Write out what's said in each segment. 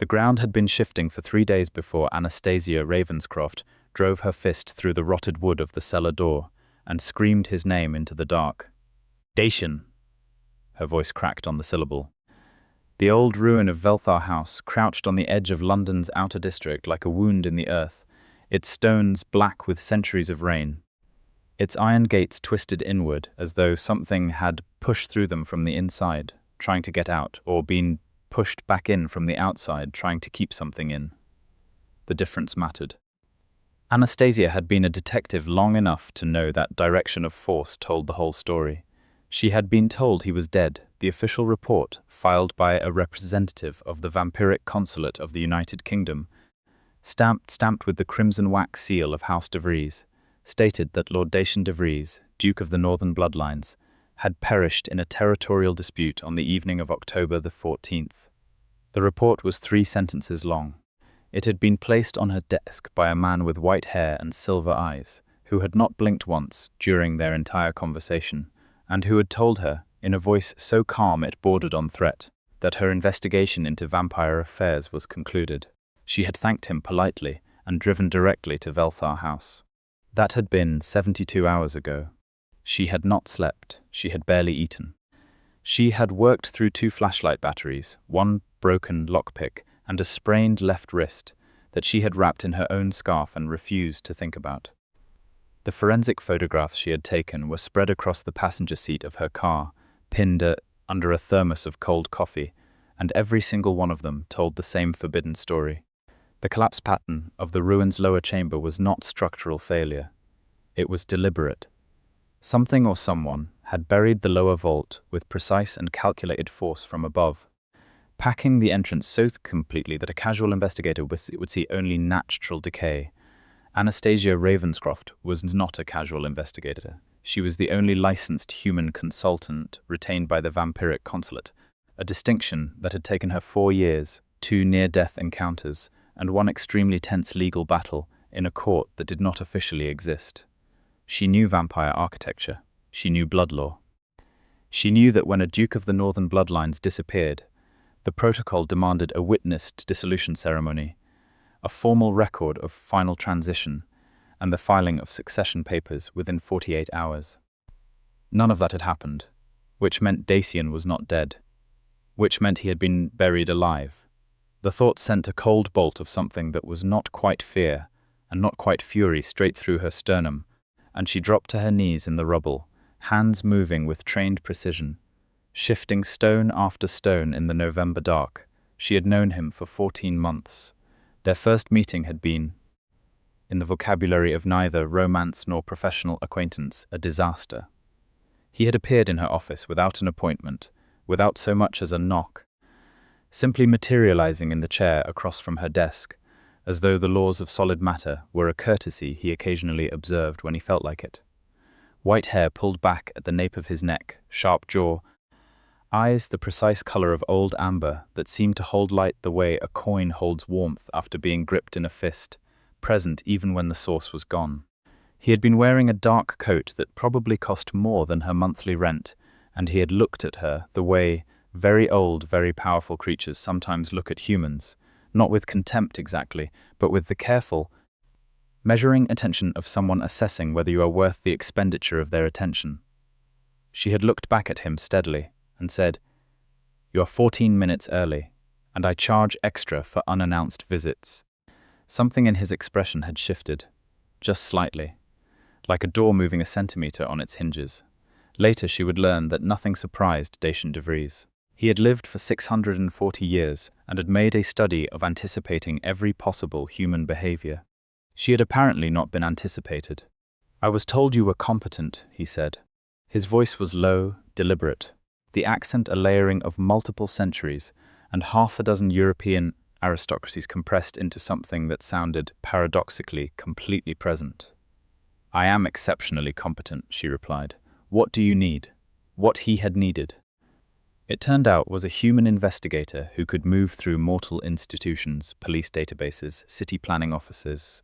The ground had been shifting for 3 days before Anastasia Ravenscroft drove her fist through the rotted wood of the cellar door and screamed his name into the dark. Dacian! Her voice cracked on the syllable. The old ruin of Velthar House crouched on the edge of London's outer district like a wound in the earth, its stones black with centuries of rain. Its iron gates twisted inward as though something had pushed through them from the inside, trying to get out, or been pushed back in from the outside, trying to keep something in. The difference mattered. Anastasia had been a detective long enough to know that direction of force told the whole story. She had been told he was dead, the official report, filed by a representative of the vampiric Consulate of the United Kingdom, stamped with the crimson wax seal of House De Vries, stated that Lord Dacian De Vries, Duke of the Northern Bloodlines, had perished in a territorial dispute on the evening of October the 14th. The report was 3 sentences long. It had been placed on her desk by a man with white hair and silver eyes, who had not blinked once during their entire conversation, and who had told her, in a voice so calm it bordered on threat, that her investigation into vampire affairs was concluded. She had thanked him politely and driven directly to Velthar House. That had been 72 hours ago. She had not slept, she had barely eaten. She had worked through 2 flashlight batteries, 1 broken lockpick, and a sprained left wrist that she had wrapped in her own scarf and refused to think about. The forensic photographs she had taken were spread across the passenger seat of her car, pinned under a thermos of cold coffee, and every single one of them told the same forbidden story. The collapse pattern of the ruin's lower chamber was not structural failure. It was deliberate. Something or someone had buried the lower vault with precise and calculated force from above, packing the entrance so completely that a casual investigator would see only natural decay. Anastasia Ravenscroft was not a casual investigator. She was the only licensed human consultant retained by the vampiric Consulate, a distinction that had taken her 4 years, 2 near-death encounters, and 1 extremely tense legal battle in a court that did not officially exist. She knew vampire architecture. She knew blood law. She knew that when a Duke of the Northern Bloodlines disappeared, the protocol demanded a witnessed dissolution ceremony, a formal record of final transition, and the filing of succession papers within 48 hours. None of that had happened, which meant Dacian was not dead, which meant he had been buried alive. The thought sent a cold bolt of something that was not quite fear and not quite fury straight through her sternum, and she dropped to her knees in the rubble, hands moving with trained precision, shifting stone after stone in the November dark. She had known him for 14 months. Their first meeting had been, in the vocabulary of neither romance nor professional acquaintance, a disaster. He had appeared in her office without an appointment, without so much as a knock, simply materializing in the chair across from her desk, as though the laws of solid matter were a courtesy he occasionally observed when he felt like it. White hair pulled back at the nape of his neck, sharp jaw, eyes the precise color of old amber that seemed to hold light the way a coin holds warmth after being gripped in a fist, present even when the source was gone. He had been wearing a dark coat that probably cost more than her monthly rent, and he had looked at her the way very old, very powerful creatures sometimes look at humans, not with contempt exactly, but with the careful, measuring attention of someone assessing whether you are worth the expenditure of their attention. She had looked back at him steadily and said, "You are 14 minutes early, and I charge extra for unannounced visits." Something in his expression had shifted, just slightly, like a door moving a centimeter on its hinges. Later she would learn that nothing surprised Dacian De Vries. He had lived for 640 years and had made a study of anticipating every possible human behavior. She had apparently not been anticipated. "I was told you were competent," he said. His voice was low, deliberate, the accent a layering of multiple centuries and 6 European aristocracies compressed into something that sounded, paradoxically, completely present. "I am exceptionally competent," she replied. "What do you need?" What he had needed, it turned out, was a human investigator who could move through mortal institutions, police databases, city planning offices,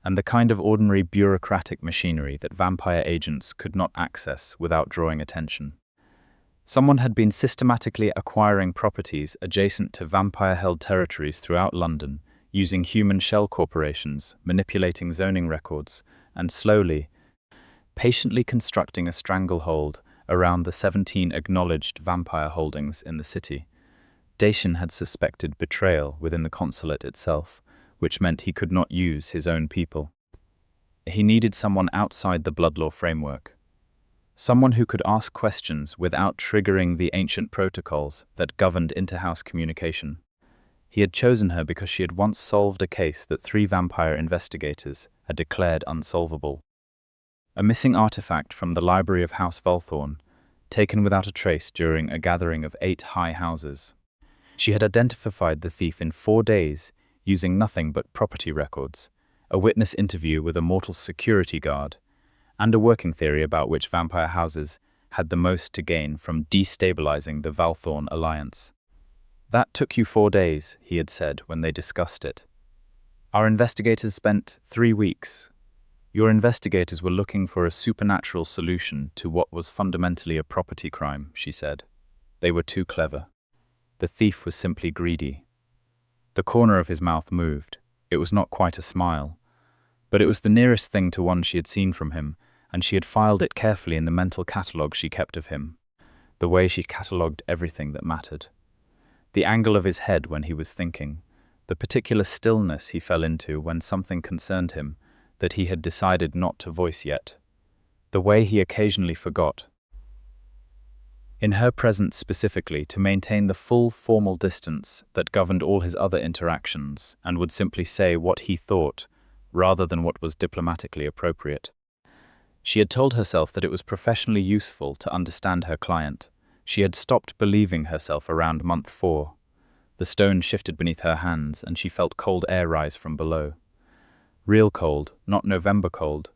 and the kind of ordinary bureaucratic machinery that vampire agents could not access without drawing attention. Someone had been systematically acquiring properties adjacent to vampire-held territories throughout London, using human shell corporations, manipulating zoning records, and slowly, patiently constructing a stranglehold around the 17 acknowledged vampire holdings in the city. Dacian had suspected betrayal within the Consulate itself, which meant he could not use his own people. He needed someone outside the blood law framework. Someone who could ask questions without triggering the ancient protocols that governed inter-house communication. He had chosen her because she had once solved a case that 3 vampire investigators had declared unsolvable. A missing artifact from the library of House Volthorn, taken without a trace during a gathering of 8 high houses. She had identified the thief in 4 days, using nothing but property records, a witness interview with a mortal security guard, and a working theory about which vampire houses had the most to gain from destabilizing the Volthorn alliance. "That took you 4 days," he had said when they discussed it. "Our investigators spent 3 weeks. Your investigators were looking for a supernatural solution to what was fundamentally a property crime," she said. "They were too clever. The thief was simply greedy." The corner of his mouth moved. It was not quite a smile, but it was the nearest thing to one she had seen from him, and she had filed it carefully in the mental catalogue she kept of him, the way she catalogued everything that mattered. The angle of his head when he was thinking, the particular stillness he fell into when something concerned him that he had decided not to voice yet, the way he occasionally forgot, in her presence specifically, to maintain the full formal distance that governed all his other interactions and would simply say what he thought rather than what was diplomatically appropriate. She had told herself that it was professionally useful to understand her client. She had stopped believing herself around month 4. The stone shifted beneath her hands, and she felt cold air rise from below. Real cold, not November cold.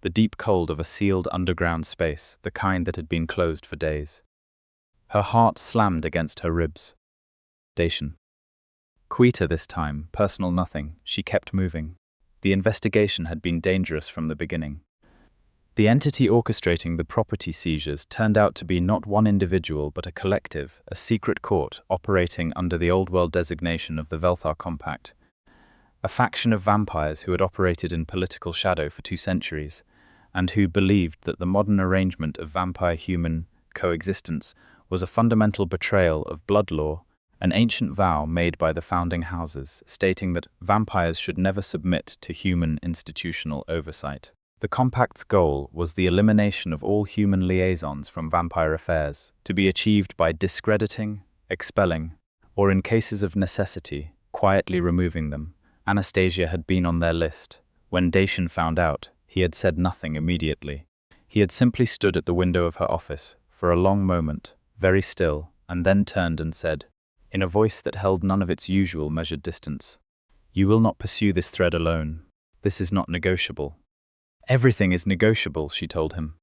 The deep cold of a sealed underground space, the kind that had been closed for days. Her heart slammed against her ribs. Dacian. Quita this time, personal nothing. She kept moving. The investigation had been dangerous from the beginning. The entity orchestrating the property seizures turned out to be not one individual but a collective, a secret court operating under the old world designation of the Velthar Compact. A faction of vampires who had operated in political shadow for 2 centuries, and who believed that the modern arrangement of vampire-human coexistence was a fundamental betrayal of blood law, an ancient vow made by the founding houses, stating that vampires should never submit to human institutional oversight. The Compact's goal was the elimination of all human liaisons from vampire affairs, to be achieved by discrediting, expelling, or in cases of necessity, quietly removing them. Anastasia had been on their list. When Dacian found out, he had said nothing immediately. He had simply stood at the window of her office for a long moment, very still, and then turned and said, in a voice that held none of its usual measured distance, "You will not pursue this thread alone. This is not negotiable." "Everything is negotiable," she told him.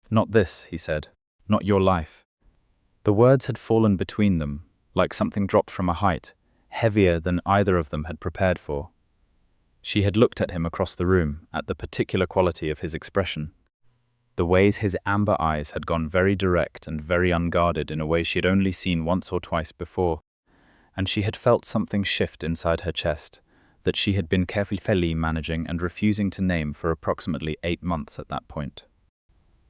"Not this," he said. "Not your life." The words had fallen between them, like something dropped from a height, heavier than either of them had prepared for. She had looked at him across the room, at the particular quality of his expression. The ways his amber eyes had gone very direct and very unguarded in a way she had only seen once or twice before, and she had felt something shift inside her chest that she had been carefully managing and refusing to name for approximately 8 months at that point.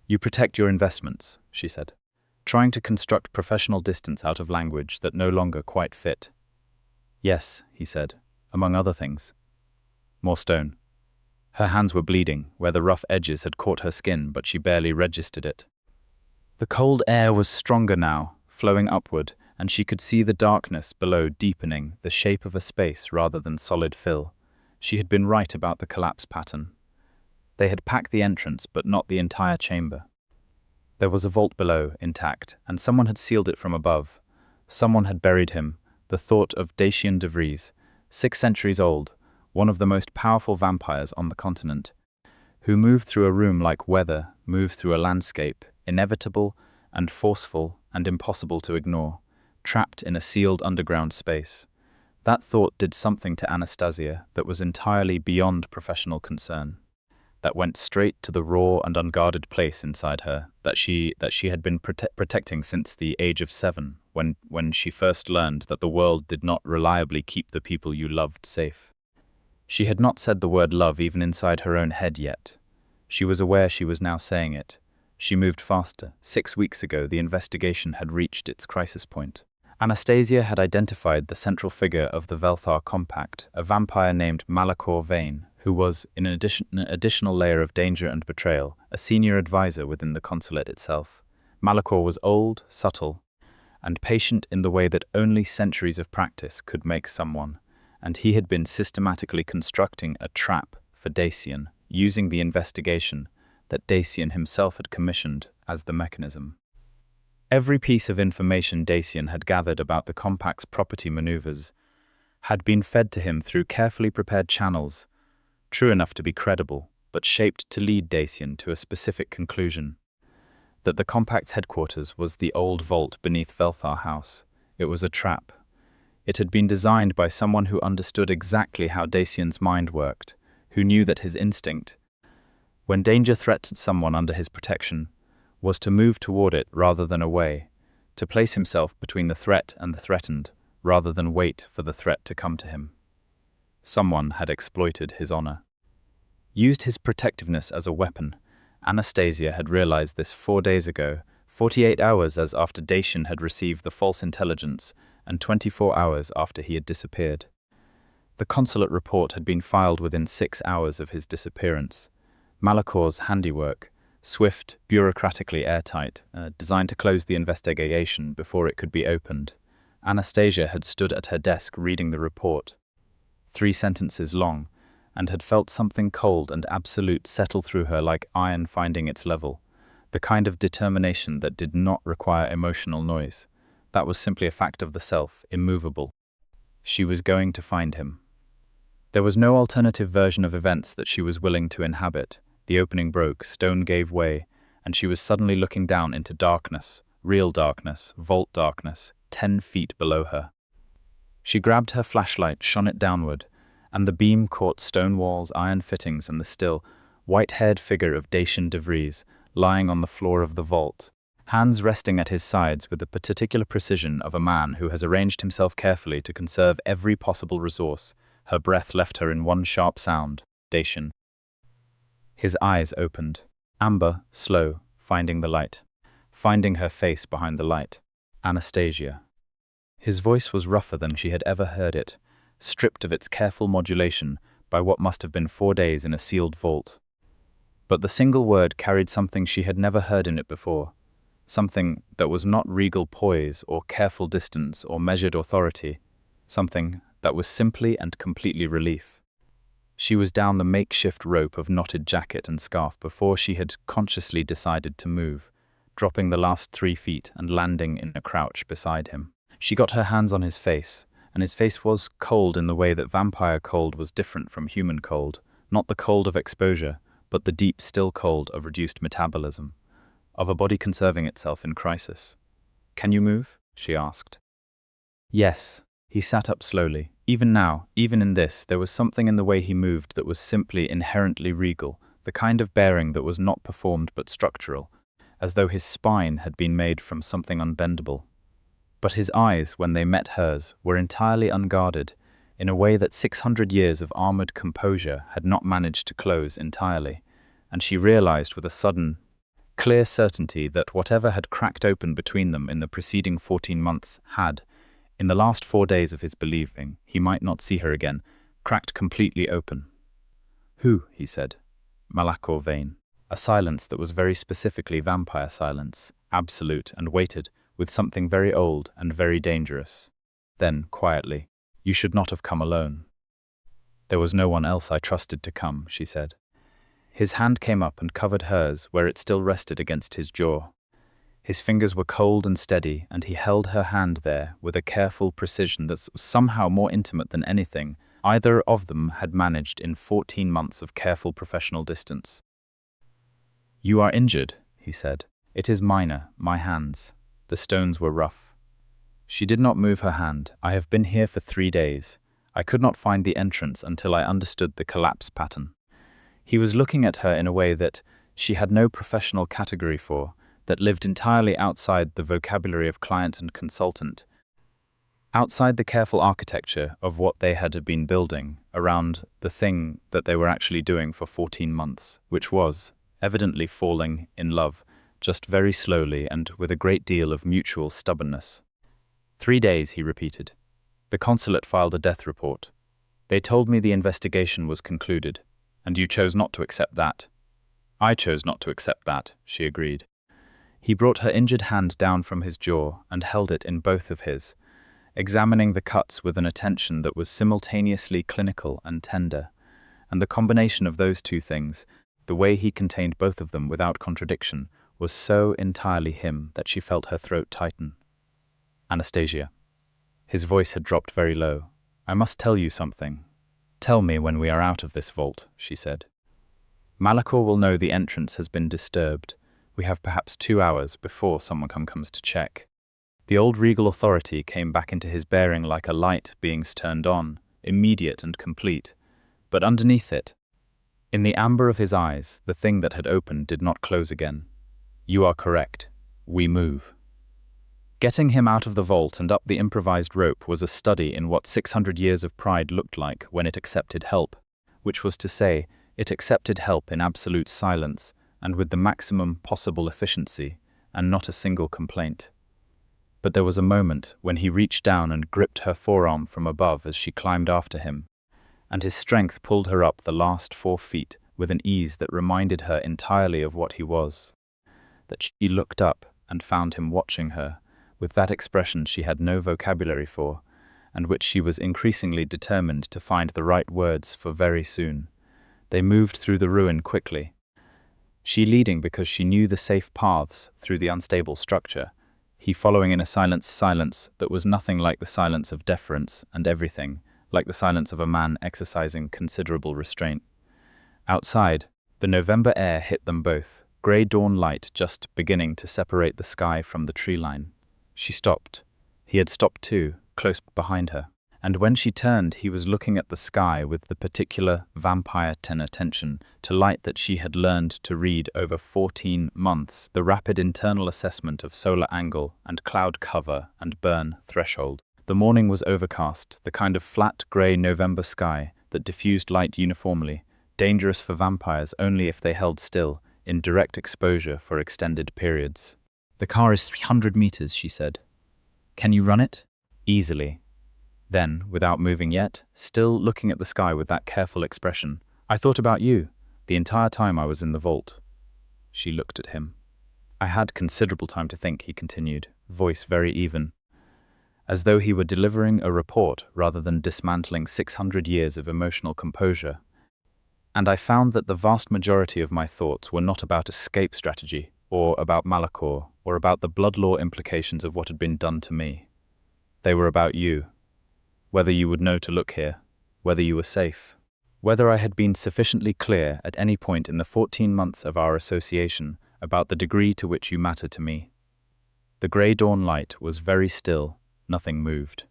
"You protect your investments," she said, trying to construct professional distance out of language that no longer quite fit. "Yes," he said, "among other things." More stone. Her hands were bleeding, where the rough edges had caught her skin, but she barely registered it. The cold air was stronger now, flowing upward, and she could see the darkness below deepening, the shape of a space rather than solid fill. She had been right about the collapse pattern. They had packed the entrance, but not the entire chamber. There was a vault below, intact, and someone had sealed it from above. Someone had buried him, the thought of Dacian De Vries, 6 centuries old, one of the most powerful vampires on the continent, who moved through a room like weather moves through a landscape, inevitable and forceful and impossible to ignore, trapped in a sealed underground space. That thought did something to Anastasia that was entirely beyond professional concern. that went straight to the raw and unguarded place inside her that she had been protecting since the age of 7, when she first learned that the world did not reliably keep the people you loved safe. She had not said the word love even inside her own head yet. She was aware she was now saying it. She moved faster. 6 weeks ago, the investigation had reached its crisis point. Anastasia had identified the central figure of the Velthar Compact, a vampire named Malachor Vane, who was, in an additional layer of danger and betrayal, a senior advisor within the Consulate itself. Malachor was old, subtle, and patient in the way that only centuries of practice could make someone, and he had been systematically constructing a trap for Dacian, using the investigation that Dacian himself had commissioned as the mechanism. Every piece of information Dacian had gathered about the Compact's property maneuvers had been fed to him through carefully prepared channels, true enough to be credible, but shaped to lead Dacian to a specific conclusion: that the Compact's headquarters was the old vault beneath Velthar House. It was a trap. It had been designed by someone who understood exactly how Dacian's mind worked, who knew that his instinct, when danger threatened someone under his protection, was to move toward it rather than away, to place himself between the threat and the threatened, rather than wait for the threat to come to him. Someone had exploited his honor. Used his protectiveness as a weapon. Anastasia had realized this 4 days ago, 48 hours as after Dacian had received the false intelligence, and 24 hours after he had disappeared. The consulate report had been filed within 6 hours of his disappearance. Malachor's handiwork, swift, bureaucratically airtight, designed to close the investigation before it could be opened. Anastasia had stood at her desk reading the report, 3 sentences long, and had felt something cold and absolute settle through her like iron finding its level, the kind of determination that did not require emotional noise. That was simply a fact of the self, immovable. She was going to find him. There was no alternative version of events that she was willing to inhabit. The opening broke, stone gave way, and she was suddenly looking down into darkness, real darkness, vault darkness, 10 feet below her. She grabbed her flashlight, shone it downward, and the beam caught stone walls, iron fittings, and the still, white-haired figure of Dacian De Vries, lying on the floor of the vault, hands resting at his sides with the particular precision of a man who has arranged himself carefully to conserve every possible resource. Her breath left her in one sharp sound: Dacian. His eyes opened. Amber, slow, finding the light. Finding her face behind the light. Anastasia. His voice was rougher than she had ever heard it, stripped of its careful modulation by what must have been 4 days in a sealed vault. But the single word carried something she had never heard in it before, something that was not regal poise or careful distance or measured authority, something that was simply and completely relief. She was down the makeshift rope of knotted jacket and scarf before she had consciously decided to move, dropping the last 3 feet and landing in a crouch beside him. She got her hands on his face, and his face was cold in the way that vampire cold was different from human cold, not the cold of exposure, but the deep, still cold of reduced metabolism, of a body conserving itself in crisis. "Can you move?" she asked. Yes. He sat up slowly. Even now, even in this, there was something in the way he moved that was simply inherently regal, the kind of bearing that was not performed but structural, as though his spine had been made from something unbendable. But his eyes, when they met hers, were entirely unguarded, in a way that 600 years of armored composure had not managed to close entirely, and she realized with a sudden, clear certainty that whatever had cracked open between them in the preceding 14 months had, in the last 4 days of his believing he might not see her again, cracked completely open. "Who?" he said. "Malachor Vane." A silence that was very specifically vampire silence, absolute and weighted with something very old and very dangerous. Then, quietly, "You should not have come alone." "There was no one else I trusted to come," she said. His hand came up and covered hers where it still rested against his jaw. His fingers were cold and steady, and he held her hand there with a careful precision that was somehow more intimate than anything either of them had managed in 14 months of careful professional distance. "You are injured," he said. "It is minor, my hands." The stones were rough. She did not move her hand. "I have been here for 3 days. I could not find the entrance until I understood the collapse pattern." He was looking at her in a way that she had no professional category for, that lived entirely outside the vocabulary of client and consultant, outside the careful architecture of what they had been building around the thing that they were actually doing for 14 months, which was, evidently, falling in love, just very slowly and with a great deal of mutual stubbornness. 3 days, he repeated. The consulate filed a death report. They told me the investigation was concluded, and you chose not to accept that. I chose not to accept that, she agreed. He brought her injured hand down from his jaw and held it in both of his, examining the cuts with an attention that was simultaneously clinical and tender, and the combination of those two things, the way he contained both of them without contradiction, was so entirely him that she felt her throat tighten. Anastasia. His voice had dropped very low. I must tell you something. Tell me when we are out of this vault, she said. Malachor will know the entrance has been disturbed. We have perhaps 2 hours before someone comes to check. The old regal authority came back into his bearing like a light being turned on, immediate and complete. But underneath it, in the amber of his eyes, the thing that had opened did not close again. You are correct. We move. Getting him out of the vault and up the improvised rope was a study in what 600 years of pride looked like when it accepted help, which was to say, it accepted help in absolute silence and with the maximum possible efficiency, and not a single complaint. But there was a moment when he reached down and gripped her forearm from above as she climbed after him, and his strength pulled her up the last 4 feet with an ease that reminded her entirely of what he was. That she looked up and found him watching her, with that expression she had no vocabulary for, and which she was increasingly determined to find the right words for very soon. They moved through the ruin quickly, she leading because she knew the safe paths through the unstable structure, he following in a silence that was nothing like the silence of deference and everything, like the silence of a man exercising considerable restraint. Outside, the November air hit them both, grey dawn light just beginning to separate the sky from the tree line. She stopped. He had stopped too, close behind her. And when she turned, he was looking at the sky with the particular vampire-ten attention to light that she had learned to read over 14 months, the rapid internal assessment of solar angle and cloud cover and burn threshold. The morning was overcast, the kind of flat grey November sky that diffused light uniformly, dangerous for vampires only if they held still, in direct exposure for extended periods. The car is 300 meters, she said. Can you run it? Easily. Then, without moving yet, still looking at the sky with that careful expression, I thought about you, the entire time I was in the vault. She looked at him. I had considerable time to think, he continued, voice very even, as though he were delivering a report rather than dismantling 600 years of emotional composure. And I found that the vast majority of my thoughts were not about escape strategy, or about Malachor, or about the blood law implications of what had been done to me. They were about you. Whether you would know to look here, whether you were safe, whether I had been sufficiently clear at any point in the 14 months of our association about the degree to which you matter to me. The grey dawn light was very still, nothing moved.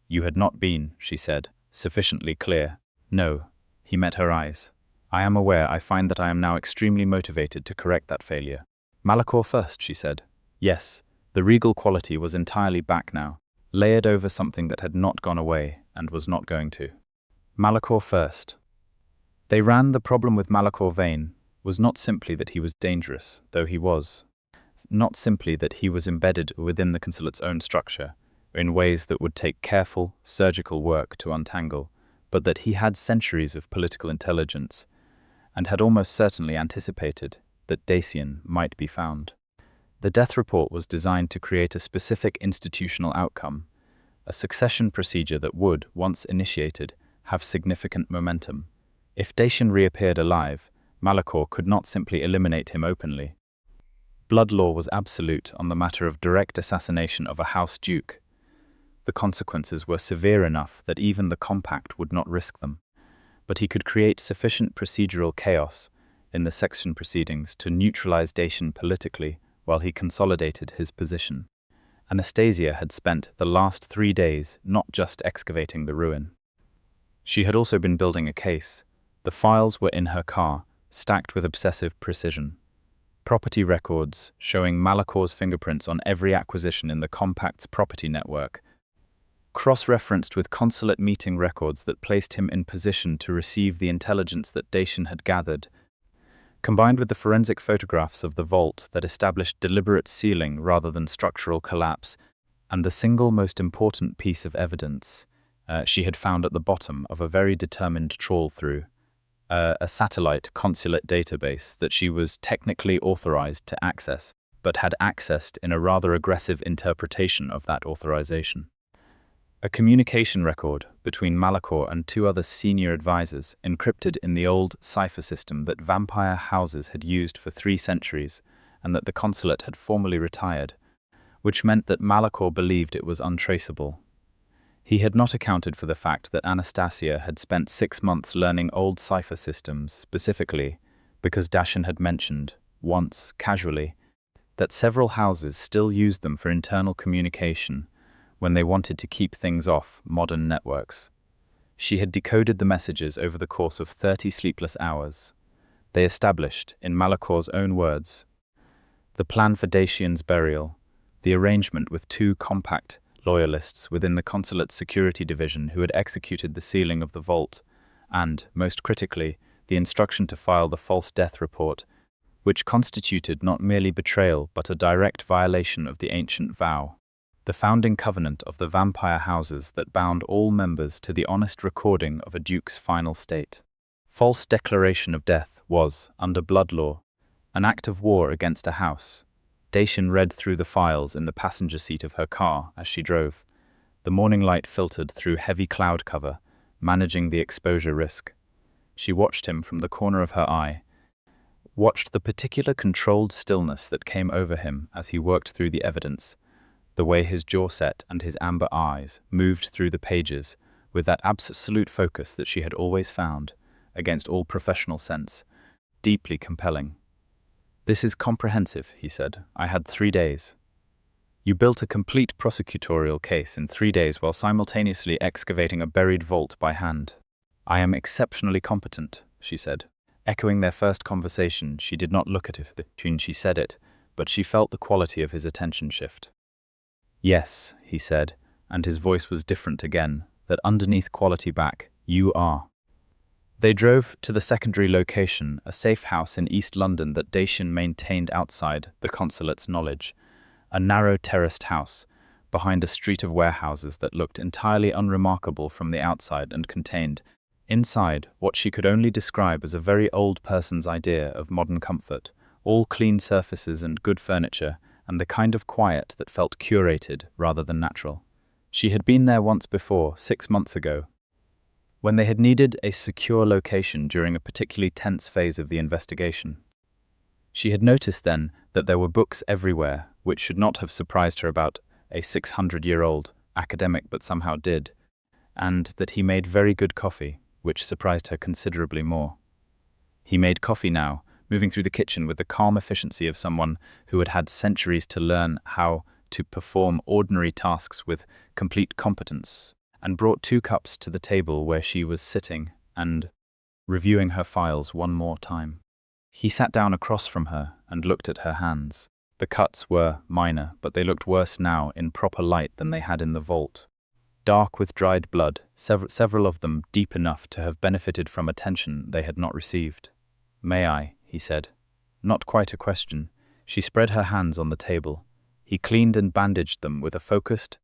You had not been, she said, sufficiently clear. No, he met her eyes. I am aware I find that I am now extremely motivated to correct that failure. Malachor first, she said. Yes, the regal quality was entirely back now, layered over something that had not gone away and was not going to. Malachor first. They ran the problem with Malachor Vane was not simply that he was dangerous, though he was. Not simply that he was embedded within the Consulate's own structure, in ways that would take careful, surgical work to untangle, but that he had centuries of political intelligence, and had almost certainly anticipated that Dacian might be found. The death report was designed to create a specific institutional outcome, a succession procedure that would, once initiated, have significant momentum. If Dacian reappeared alive, Malachor could not simply eliminate him openly. Blood law was absolute on the matter of direct assassination of a house duke. The consequences were severe enough that even the compact would not risk them, but he could create sufficient procedural chaos in the section proceedings to neutralize Dacian politically while he consolidated his position. Anastasia had spent the last 3 days not just excavating the ruin. She had also been building a case, The files were in her car, stacked with obsessive precision. Property records showing Malacor's fingerprints on every acquisition in the Compact's property network, cross-referenced with Consulate meeting records that placed him in position to receive the intelligence that Dacian had gathered, combined with the forensic photographs of the vault that established deliberate sealing rather than structural collapse, and the single most important piece of evidence she had found at the bottom of a very determined trawl-through, a satellite consulate database that she was technically authorized to access, but had accessed in a rather aggressive interpretation of that authorization. A communication record between Malacor and two other senior advisors, encrypted in the old cipher system that vampire houses had used for 3 centuries and that the consulate had formally retired, which meant that Malacor believed it was untraceable. He had not accounted for the fact that Anastasia had spent 6 months learning old cipher systems, specifically because Dacian had mentioned, once, casually, that several houses still used them for internal communication when they wanted to keep things off modern networks. She had decoded the messages over the course of 30 sleepless hours. They established, in Malacor's own words, the plan for Dacian's burial, the arrangement with 2 compact loyalists within the Consulate's security division who had executed the sealing of the vault, and, most critically, the instruction to file the false death report, which constituted not merely betrayal but a direct violation of the ancient vow, the founding covenant of the vampire houses that bound all members to the honest recording of a duke's final state. False declaration of death was, under blood law, an act of war against a house. Dacian read through the files in the passenger seat of her car as she drove. The morning light filtered through heavy cloud cover, managing the exposure risk. She watched him from the corner of her eye, watched the particular controlled stillness that came over him as he worked through the evidence, the way his jaw set and his amber eyes moved through the pages with that absolute focus that she had always found, against all professional sense, deeply compelling. "This is comprehensive," he said. "I had 3 days." "You built a complete prosecutorial case in 3 days while simultaneously excavating a buried vault by hand." "I am exceptionally competent," she said. Echoing their first conversation, she did not look at it when she said it, but she felt the quality of his attention shift. "Yes," he said, and his voice was different again, that underneath quality back, "you are." They drove to the secondary location, a safe house in East London that Dacian maintained outside the Consulate's knowledge, a narrow terraced house, behind a street of warehouses that looked entirely unremarkable from the outside and contained, inside, what she could only describe as a very old person's idea of modern comfort, all clean surfaces and good furniture, and the kind of quiet that felt curated rather than natural. She had been there once before, 6 months ago, when they had needed a secure location during a particularly tense phase of the investigation. She had noticed then that there were books everywhere, which should not have surprised her about a 600-year-old academic but somehow did, and that he made very good coffee, which surprised her considerably more. He made coffee now, moving through the kitchen with the calm efficiency of someone who had had centuries to learn how to perform ordinary tasks with complete competence, and brought 2 cups to the table where she was sitting and reviewing her files one more time. He sat down across from her and looked at her hands. The cuts were minor, but they looked worse now in proper light than they had in the vault. Dark with dried blood, several of them deep enough to have benefited from attention they had not received. "May I?" he said. Not quite a question. She spread her hands on the table. He cleaned and bandaged them with a focused,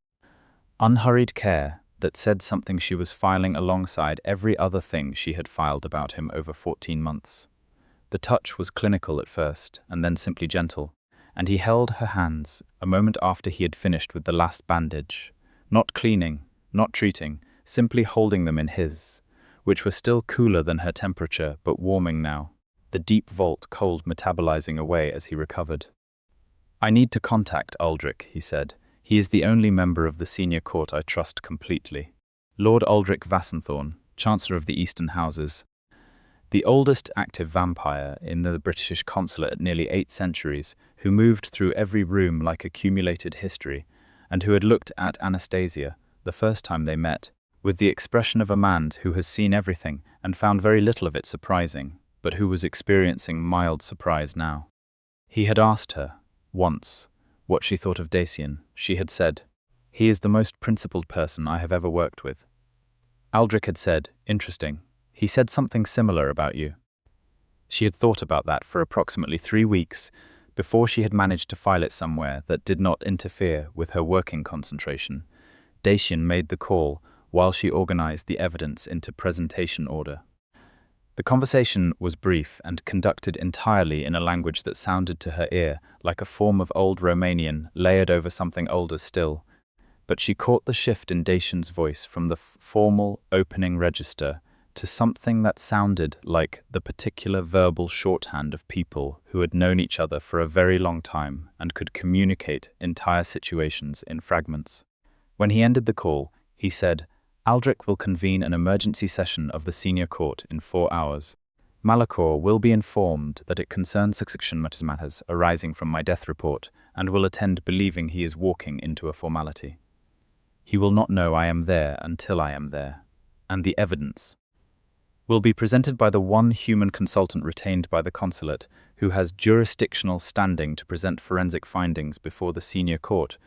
unhurried care that said something she was filing alongside every other thing she had filed about him over 14 months. The touch was clinical at first, and then simply gentle, and he held her hands a moment after he had finished with the last bandage, not cleaning, not treating, simply holding them in his, which were still cooler than her temperature but warming now, the deep vault cold metabolizing away as he recovered. "I need to contact Aldrich," he said. "He is the only member of the senior court I trust completely. Lord Aldrich Vassenthorn, Chancellor of the Eastern Houses, the oldest active vampire in the British Consulate at nearly 8 centuries, who moved through every room like accumulated history, and who had looked at Anastasia, the first time they met, with the expression of a man who has seen everything and found very little of it surprising, but who was experiencing mild surprise now. He had asked her, once, what she thought of Dacian. She had said, "He is the most principled person I have ever worked with." Aldrich had said, "Interesting. He said something similar about you." She had thought about that for approximately 3 weeks before she had managed to file it somewhere that did not interfere with her working concentration. Dacian made the call while she organized the evidence into presentation order. The conversation was brief and conducted entirely in a language that sounded to her ear like a form of old Romanian layered over something older still, but she caught the shift in Dacian's voice from the formal opening register to something that sounded like the particular verbal shorthand of people who had known each other for a very long time and could communicate entire situations in fragments. When he ended the call, he said, "Aldrich will convene an emergency session of the senior court in 4 hours. Malachor will be informed that it concerns succession matters arising from my death report and will attend believing he is walking into a formality. He will not know I am there until I am there, and the evidence will be presented by the one human consultant retained by the Consulate who has jurisdictional standing to present forensic findings before the senior court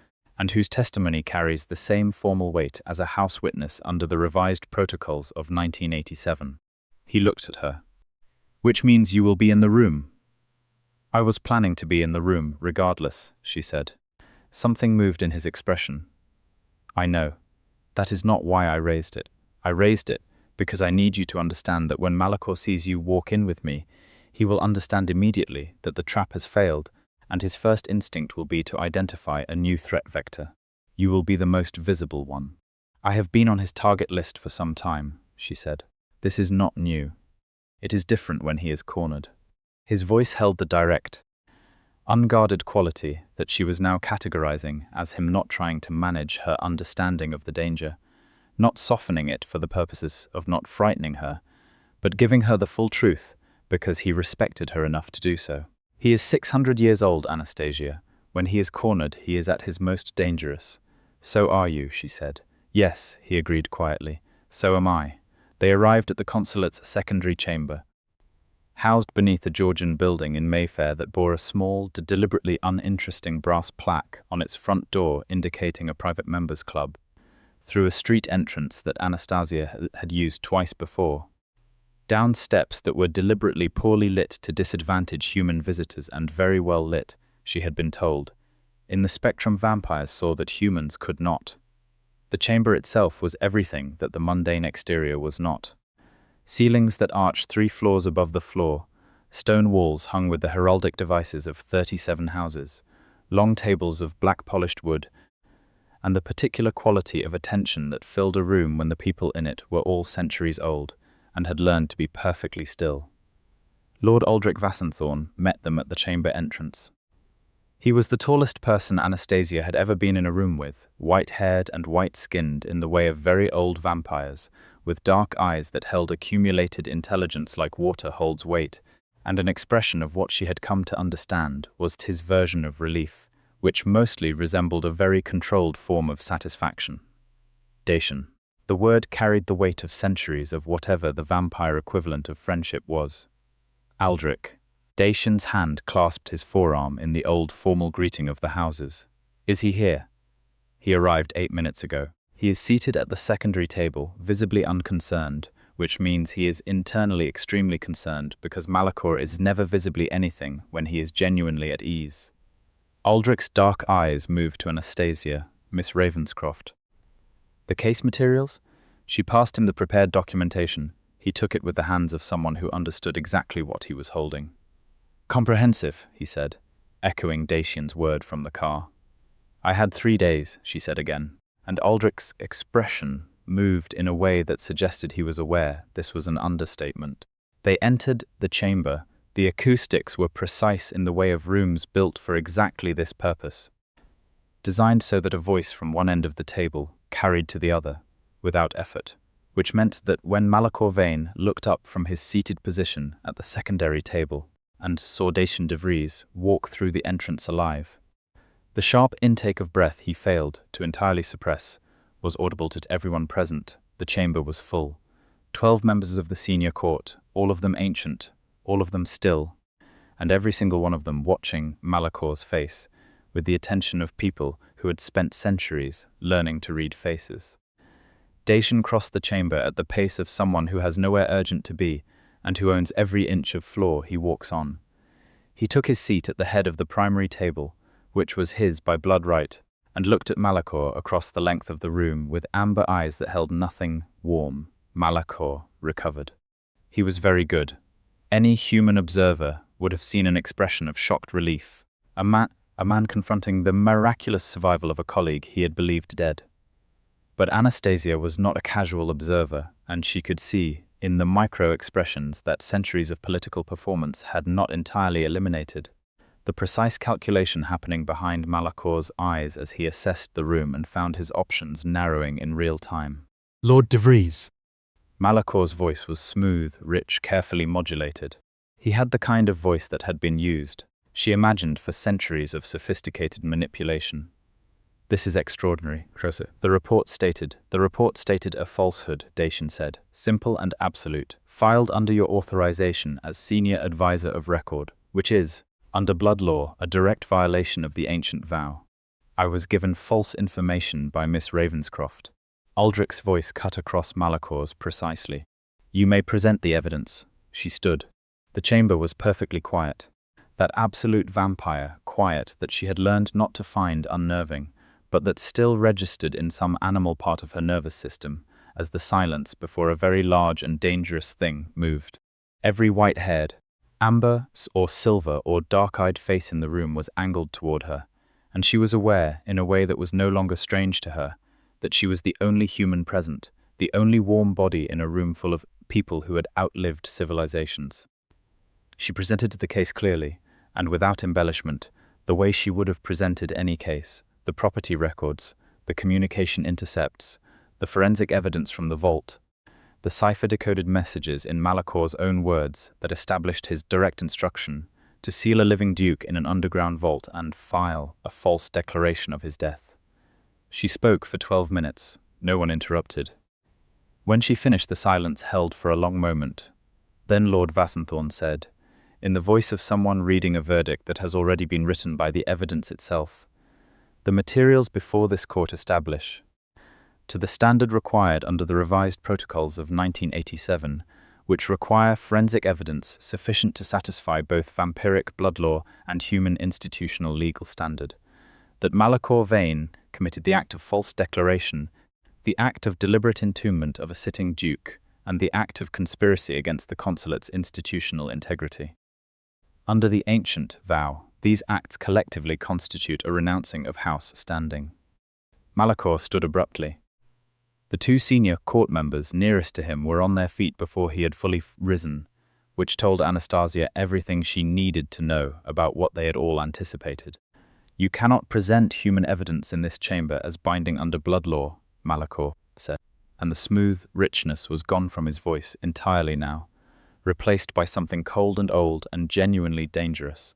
and whose testimony carries the same formal weight as a house witness under the revised protocols of 1987. He looked at her. "Which means you will be in the room." "I was planning to be in the room, regardless," she said. Something moved in his expression. "I know. That is not why I raised it. I raised it because I need you to understand that when Malachor sees you walk in with me, he will understand immediately that the trap has failed, and his first instinct will be to identify a new threat vector. You will be the most visible one. I have been on his target list for some time," she said. "This is not new. It is different when he is cornered." His voice held the direct, unguarded quality that she was now categorizing as him not trying to manage her understanding of the danger, not softening it for the purposes of not frightening her, but giving her the full truth because he respected her enough to do so. "He is 600 years old, Anastasia. When he is cornered, he is at his most dangerous." "So are you," she said. "Yes," he agreed quietly. "So am I." They arrived at the Consulate's secondary chamber, housed beneath a Georgian building in Mayfair that bore a small, deliberately uninteresting brass plaque on its front door indicating a private members' club, through a street entrance that Anastasia had used twice before, down steps that were deliberately poorly lit to disadvantage human visitors and very well lit, she had been told. In the spectrum vampires saw that humans could not. The chamber itself was everything that the mundane exterior was not. Ceilings that arched 3 floors above the floor, stone walls hung with the heraldic devices of 37 houses, long tables of black polished wood, and the particular quality of attention that filled a room when the people in it were all centuries old and had learned to be perfectly still. Lord Aldrich Vassenthorn met them at the chamber entrance. He was the tallest person Anastasia had ever been in a room with, white-haired and white-skinned in the way of very old vampires, with dark eyes that held accumulated intelligence like water holds weight, and an expression of what she had come to understand was his version of relief, which mostly resembled a very controlled form of satisfaction. Dacian. The word carried the weight of centuries of whatever the vampire equivalent of friendship was. Aldrich. Dacian's hand clasped his forearm in the old formal greeting of the houses. "Is he here?" "He arrived 8 minutes ago. He is seated at the secondary table, visibly unconcerned, which means he is internally extremely concerned because Malachor is never visibly anything when he is genuinely at ease." Aldrich's dark eyes moved to Anastasia, Miss Ravenscroft. "The case materials?" She passed him the prepared documentation. He took it with the hands of someone who understood exactly what he was holding. "Comprehensive," he said, echoing Dacian's word from the car. "I had 3 days," she said again, and Aldrich's expression moved in a way that suggested he was aware this was an understatement. They entered the chamber. The acoustics were precise in the way of rooms built for exactly this purpose, designed so that a voice from one end of the table carried to the other, without effort, which meant that when Malachor Vane looked up from his seated position at the secondary table and saw Dacian De Vries walk through the entrance alive, the sharp intake of breath he failed to entirely suppress was audible to everyone present, The chamber was full. 12 members of the senior court, all of them ancient, all of them still, and every single one of them watching Malacor's face with the attention of people who had spent centuries learning to read faces. Dacian crossed the chamber at the pace of someone who has nowhere urgent to be and who owns every inch of floor he walks on. He took his seat at the head of the primary table, which was his by blood right, and looked at Malacor across the length of the room with amber eyes that held nothing warm. Malacor recovered. He was very good. Any human observer would have seen an expression of shocked relief. A man confronting the miraculous survival of a colleague he had believed dead. But Anastasia was not a casual observer, and she could see, in the micro-expressions that centuries of political performance had not entirely eliminated, the precise calculation happening behind Malacor's eyes as he assessed the room and found his options narrowing in real time. Lord De Vries. Malacor's voice was smooth, rich, carefully modulated. He had the kind of voice that had been used, she imagined, for centuries of sophisticated manipulation. This is extraordinary, The report stated a falsehood, Dacian said. Simple and absolute. Filed under your authorization as senior advisor of record, which is, under blood law, a direct violation of the ancient vow. I was given false information by Miss Ravenscroft. Aldrich's voice cut across Malacor's precisely. You may present the evidence. She stood. The chamber was perfectly quiet. That absolute vampire, quiet that she had learned not to find unnerving, but that still registered in some animal part of her nervous system as the silence before a very large and dangerous thing moved. Every white-haired, amber or silver or dark-eyed face in the room was angled toward her, and she was aware, in a way that was no longer strange to her, that she was the only human present, the only warm body in a room full of people who had outlived civilizations. She presented the case clearly, and without embellishment, the way she would have presented any case. The property records, the communication intercepts, the forensic evidence from the vault, the cipher-decoded messages in Malacor's own words that established his direct instruction to seal a living duke in an underground vault and file a false declaration of his death. She spoke for 12 minutes. No one interrupted. When she finished, the silence held for a long moment. Then Lord Vassenthorn said, in the voice of someone reading a verdict that has already been written by the evidence itself, the materials before this court establish, to the standard required under the revised protocols of 1987, which require forensic evidence sufficient to satisfy both vampiric blood law and human institutional legal standard, that Malacor Vane committed the act of false declaration, the act of deliberate entombment of a sitting duke, and the act of conspiracy against the consulate's institutional integrity. Under the ancient vow, these acts collectively constitute a renouncing of house standing. Malacor stood abruptly. The two senior court members nearest to him were on their feet before he had fully risen, which told Anastasia everything she needed to know about what they had all anticipated. You cannot present human evidence in this chamber as binding under blood law, Malacor said, and the smooth richness was gone from his voice entirely now, replaced by something cold and old and genuinely dangerous.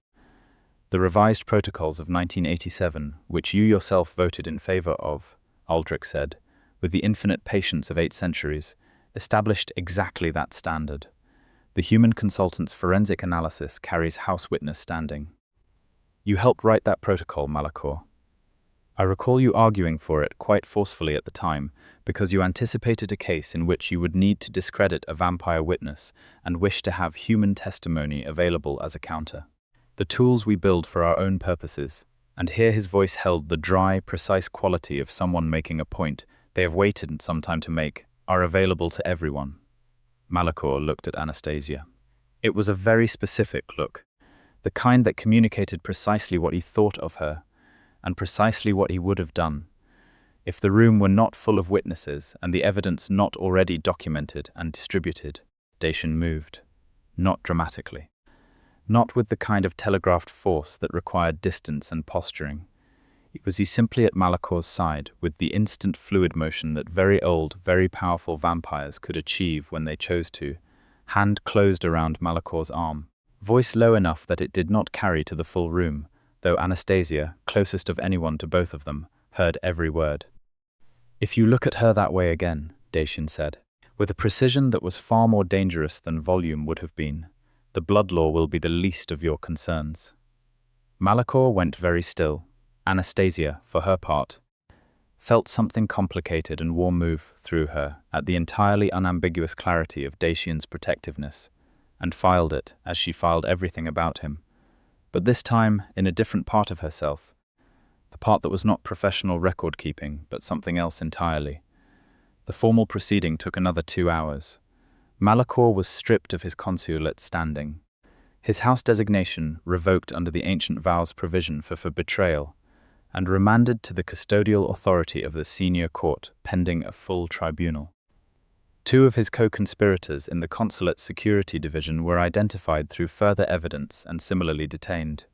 The revised protocols of 1987, which you yourself voted in favor of, Aldrich said, with the infinite patience of 8 centuries, established exactly that standard. The human consultant's forensic analysis carries house witness standing. You helped write that protocol, Malacor. I recall you arguing for it quite forcefully at the time, because you anticipated a case in which you would need to discredit a vampire witness and wish to have human testimony available as a counter. The tools we build for our own purposes, and here his voice held the dry, precise quality of someone making a point they have waited some time to make, are available to everyone. Malacor looked at Anastasia. It was a very specific look, the kind that communicated precisely what he thought of her, and precisely what he would have done, if the room were not full of witnesses and the evidence not already documented and distributed. Dacian moved, not dramatically, not with the kind of telegraphed force that required distance and posturing. Was he simply at Malacor's side, with the instant fluid motion that very old, very powerful vampires could achieve when they chose to, hand closed around Malacor's arm, voice low enough that it did not carry to the full room, though Anastasia, closest of anyone to both of them, heard every word. If you look at her that way again, Dacian said, with a precision that was far more dangerous than volume would have been. The blood law will be the least of your concerns. Malachor went very still. Anastasia, for her part, felt something complicated and warm move through her at the entirely unambiguous clarity of Dacian's protectiveness, and filed it as she filed everything about him, but this time in a different part of herself, the part that was not professional record-keeping, but something else entirely. The formal proceeding took another 2 hours. Malachor was stripped of his consulate standing, his house designation revoked under the ancient vows provision for betrayal, and remanded to the custodial authority of the senior court pending a full tribunal. 2 of his co-conspirators in the Consulate Security Division were identified through further evidence and similarly detained.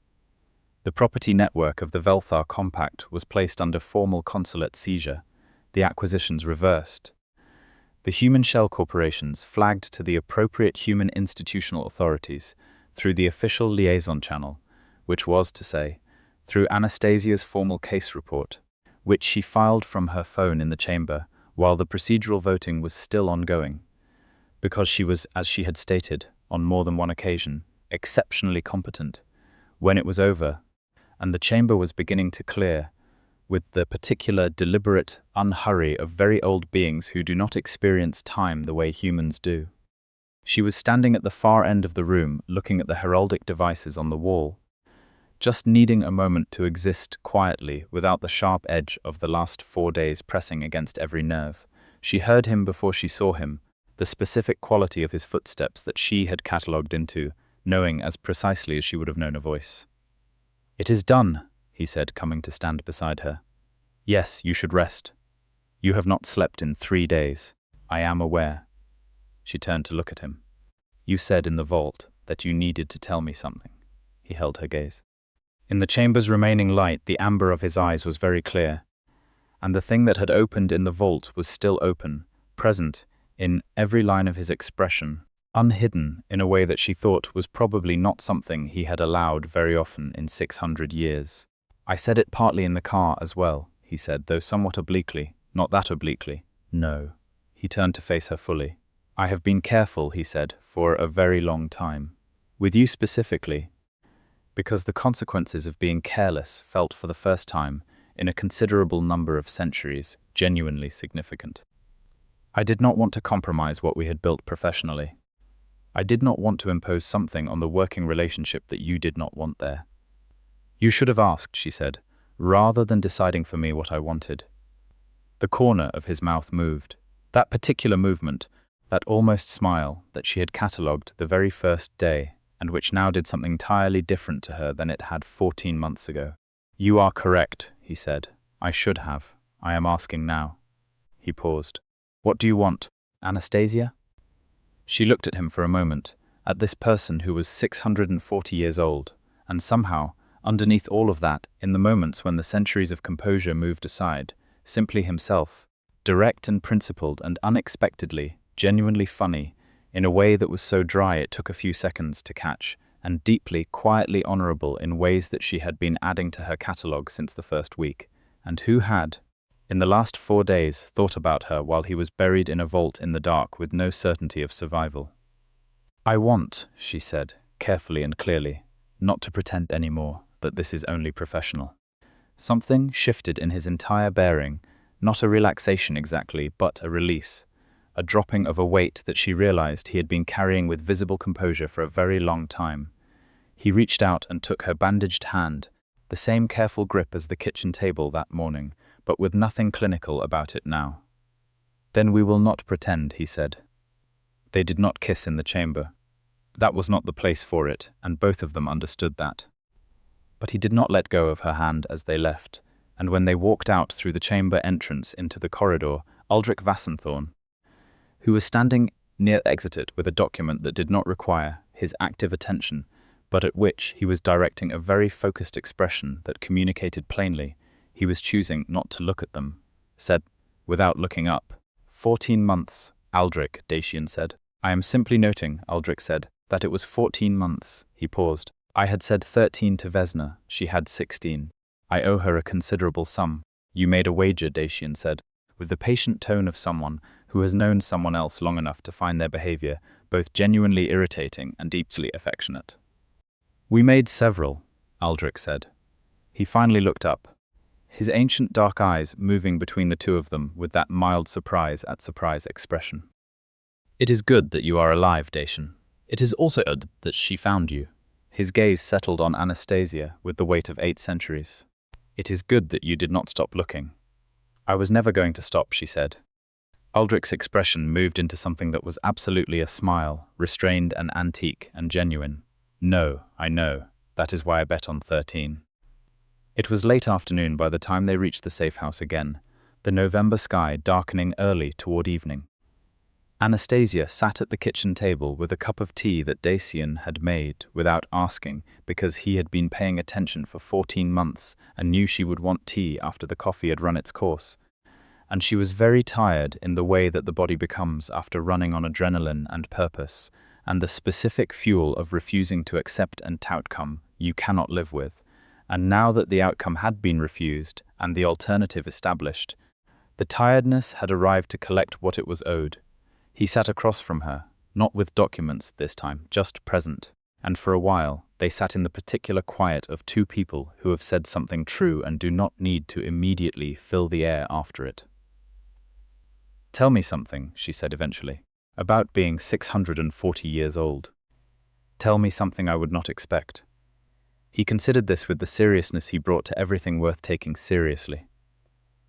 The property network of the Velthar Compact was placed under formal consulate seizure, the acquisitions reversed. The human shell corporations flagged to the appropriate human institutional authorities through the official liaison channel, which was to say, through Anastasia's formal case report, which she filed from her phone in the chamber while the procedural voting was still ongoing, because she was, as she had stated, on more than one occasion, exceptionally competent. When it was over, and the chamber was beginning to clear, with the particular deliberate unhurry of very old beings who do not experience time the way humans do. She was standing at the far end of the room, looking at the heraldic devices on the wall, just needing a moment to exist quietly without the sharp edge of the last 4 days pressing against every nerve. She heard him before she saw him, the specific quality of his footsteps that she had catalogued into, knowing as precisely as she would have known a voice. "It is done," he said, coming to stand beside her. "Yes, you should rest. You have not slept in 3 days. I am aware." She turned to look at him. "You said in the vault that you needed to tell me something." He held her gaze. In the chamber's remaining light, the amber of his eyes was very clear, and the thing that had opened in the vault was still open, present in every line of his expression, unhidden in a way that she thought was probably not something he had allowed very often in 600 years. "I said it partly in the car as well," he said, though somewhat obliquely, not that obliquely. "No." He turned to face her fully. "I have been careful," he said, "for a very long time. With you specifically, because the consequences of being careless felt for the first time in a considerable number of centuries genuinely significant. I did not want to compromise what we had built professionally. I did not want to impose something on the working relationship that you did not want there. You should have asked," she said, "rather than deciding for me what I wanted." The corner of his mouth moved. That particular movement, that almost smile that she had catalogued the very first day, and which now did something entirely different to her than it had 14 months ago. "You are correct," he said. "I should have. I am asking now." He paused. "What do you want, Anastasia?" She looked at him for a moment, at this person who was 640 years old, and somehow, underneath all of that, in the moments when the centuries of composure moved aside, simply himself, direct and principled and unexpectedly, genuinely funny, in a way that was so dry it took a few seconds to catch, and deeply, quietly honorable in ways that she had been adding to her catalogue since the first week, and who had, in the last 4 days, thought about her while he was buried in a vault in the dark with no certainty of survival. "I want," she said, carefully and clearly, "not to pretend any more that this is only professional." Something shifted in his entire bearing, not a relaxation exactly, but a release. A dropping of a weight that she realized he had been carrying with visible composure for a very long time. He reached out and took her bandaged hand, the same careful grip as the kitchen table that morning, but with nothing clinical about it now. "Then we will not pretend," he said. They did not kiss in the chamber. That was not the place for it, and both of them understood that. But he did not let go of her hand as they left, and when they walked out through the chamber entrance into the corridor, Ulrich Wassenthorn, who was standing near exited with a document that did not require his active attention, but at which he was directing a very focused expression that communicated plainly he was choosing not to look at them, said, without looking up, 14 months, Aldrich, Dacian said. "I am simply noting," Aldrich said, "that it was 14 months. He paused. "I had said 13 to Vesna. She had 16. I owe her a considerable sum." "You made a wager," Dacian said, with the patient tone of someone who has known someone else long enough to find their behavior both genuinely irritating and deeply affectionate. "We made several," Aldrich said. He finally looked up, his ancient dark eyes moving between the two of them with that mild surprise at surprise expression. "It is good that you are alive, Dacian. It is also good that she found you." His gaze settled on Anastasia with the weight of 8 centuries. "It is good that you did not stop looking." "I was never going to stop," she said. Aldrich's expression moved into something that was absolutely a smile, restrained and antique and genuine. "No, I know. That is why I bet on 13. It was late afternoon by the time they reached the safe house again, the November sky darkening early toward evening. Anastasia sat at the kitchen table with a cup of tea that Dacian had made without asking, because he had been paying attention for 14 months and knew she would want tea after the coffee had run its course. And she was very tired in the way that the body becomes after running on adrenaline and purpose, and the specific fuel of refusing to accept an outcome you cannot live with. And now that the outcome had been refused and the alternative established, the tiredness had arrived to collect what it was owed. He sat across from her, not with documents this time, just present, and for a while they sat in the particular quiet of two people who have said something true and do not need to immediately fill the air after it. "Tell me something," she said eventually, "about being 640 years old. Tell me something I would not expect." He considered this with the seriousness he brought to everything worth taking seriously.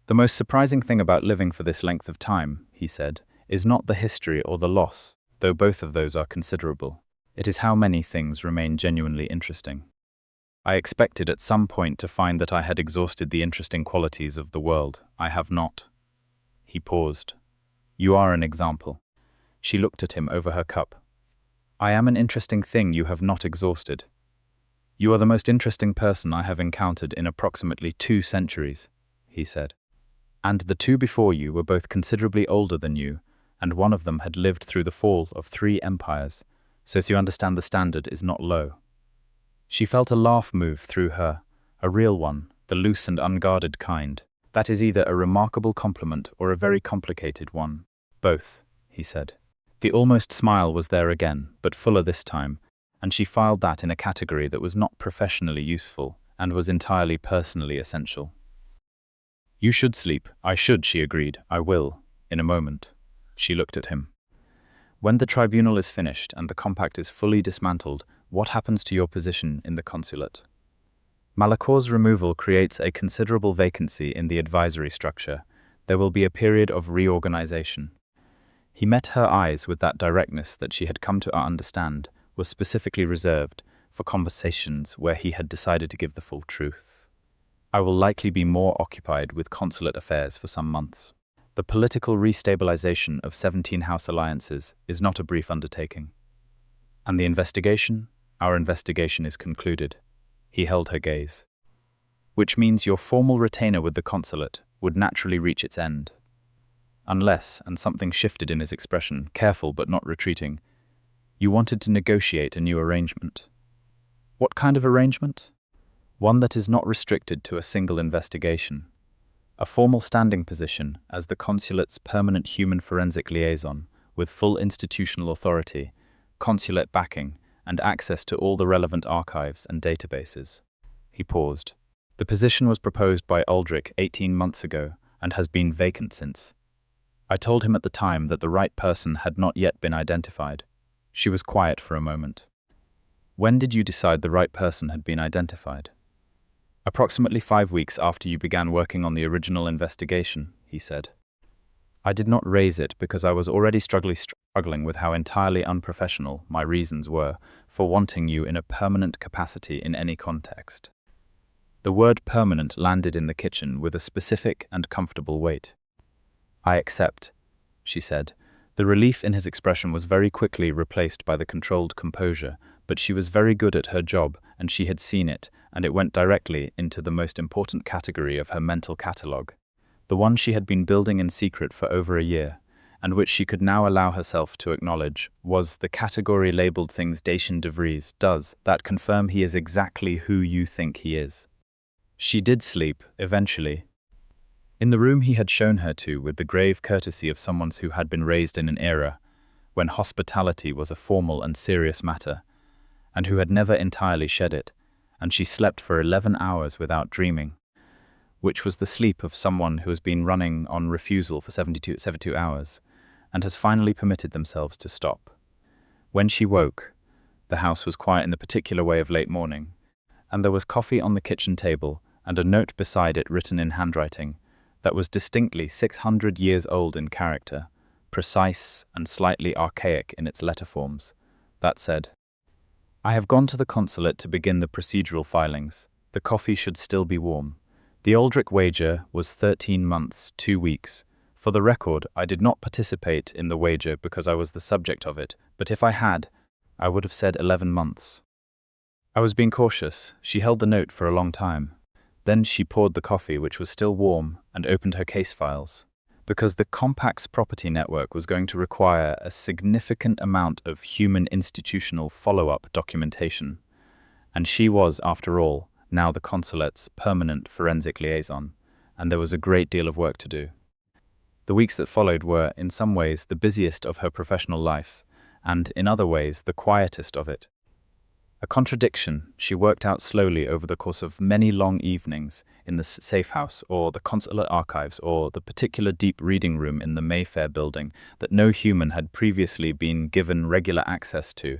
"The most surprising thing about living for this length of time," he said, "is not the history or the loss, though both of those are considerable. It is how many things remain genuinely interesting. I expected at some point to find that I had exhausted the interesting qualities of the world. I have not." He paused. "You are an example." She looked at him over her cup. "I am an interesting thing you have not exhausted. You are the most interesting person I have encountered in approximately 2 centuries, he said. "And the 2 before you were both considerably older than you, and one of them had lived through the fall of 3 empires, so as you understand the standard is not low." She felt a laugh move through her, a real one, the loose and unguarded kind. "That is either a remarkable compliment or a very complicated one." "Both," he said. The almost smile was there again, but fuller this time, and she filed that in a category that was not professionally useful and was entirely personally essential. "You should sleep." "I should," she agreed. "I will, in a moment." She looked at him. "When the tribunal is finished and the compact is fully dismantled, what happens to your position in the consulate?" "Malacor's removal creates a considerable vacancy in the advisory structure. There will be a period of reorganization." He met her eyes with that directness that she had come to understand was specifically reserved for conversations where he had decided to give the full truth. "I will likely be more occupied with consulate affairs for some months. The political restabilization of 17 House alliances is not a brief undertaking." "And the investigation?" "Our investigation is concluded." He held her gaze. "Which means your formal retainer with the consulate would naturally reach its end. Unless," and something shifted in his expression, careful but not retreating, "you wanted to negotiate a new arrangement." "What kind of arrangement?" "One that is not restricted to a single investigation. A formal standing position as the consulate's permanent human forensic liaison, with full institutional authority, consulate backing, and access to all the relevant archives and databases." He paused. "The position was proposed by Aldrich 18 months ago and has been vacant since. I told him at the time that the right person had not yet been identified." She was quiet for a moment. "When did you decide the right person had been identified?" "Approximately 5 weeks after you began working on the original investigation," he said. "I did not raise it because I was already struggling with how entirely unprofessional my reasons were for wanting you in a permanent capacity in any context." The word permanent landed in the kitchen with a specific and comfortable weight. "I accept," she said. The relief in his expression was very quickly replaced by the controlled composure, but she was very good at her job, and she had seen it, and it went directly into the most important category of her mental catalogue, the one she had been building in secret for over a year, and which she could now allow herself to acknowledge, was the category labeled things Dacian De Vries does that confirm he is exactly who you think he is. She did sleep, eventually. In the room he had shown her to with the grave courtesy of someone who had been raised in an era when hospitality was a formal and serious matter, and who had never entirely shed it, and she slept for 11 hours without dreaming, which was the sleep of someone who has been running on refusal for 72 hours, and has finally permitted themselves to stop. When she woke, the house was quiet in the particular way of late morning, and there was coffee on the kitchen table and a note beside it written in handwriting that was distinctly 600 years old in character, precise and slightly archaic in its letter forms, that said, "I have gone to the consulate to begin the procedural filings. The coffee should still be warm. The Aldrich wager was 13 months, 2 weeks. For the record, I did not participate in the wager because I was the subject of it, but if I had, I would have said 11 months. I was being cautious. She held the note for a long time. Then she poured the coffee, which was still warm, and opened her case files. Because the Compact's property network was going to require a significant amount of human institutional follow-up documentation. And she was, after all, now the Consulate's permanent forensic liaison, and there was a great deal of work to do. The weeks that followed were, in some ways, the busiest of her professional life, and in other ways, the quietest of it. A contradiction she worked out slowly over the course of many long evenings in the safe house or the consulate archives or the particular deep reading room in the Mayfair building that no human had previously been given regular access to.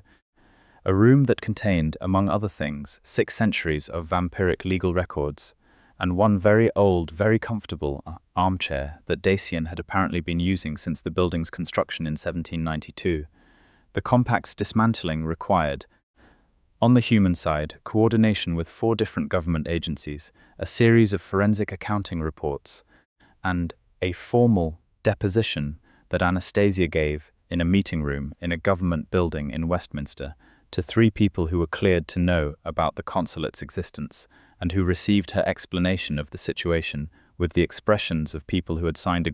A room that contained, among other things, 6 centuries of vampiric legal records, and one very old, very comfortable armchair that Dacian had apparently been using since the building's construction in 1792. The Compact's dismantling required, on the human side, coordination with 4 different government agencies, a series of forensic accounting reports, and a formal deposition that Anastasia gave in a meeting room in a government building in Westminster to 3 people who were cleared to know about the consulate's existence and who received her explanation of the situation with the expressions of people who had signed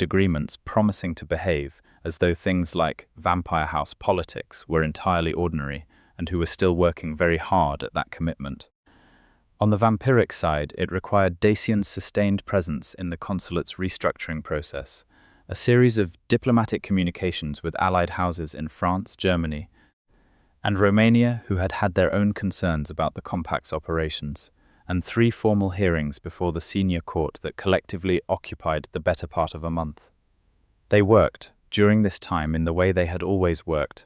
agreements promising to behave as though things like vampire house politics were entirely ordinary, and who were still working very hard at that commitment. On the vampiric side, it required Dacian's sustained presence in the consulate's restructuring process, a series of diplomatic communications with allied houses in France, Germany, and Romania who had had their own concerns about the Compact's operations, and 3 formal hearings before the senior court that collectively occupied the better part of a month. They worked, during this time, in the way they had always worked,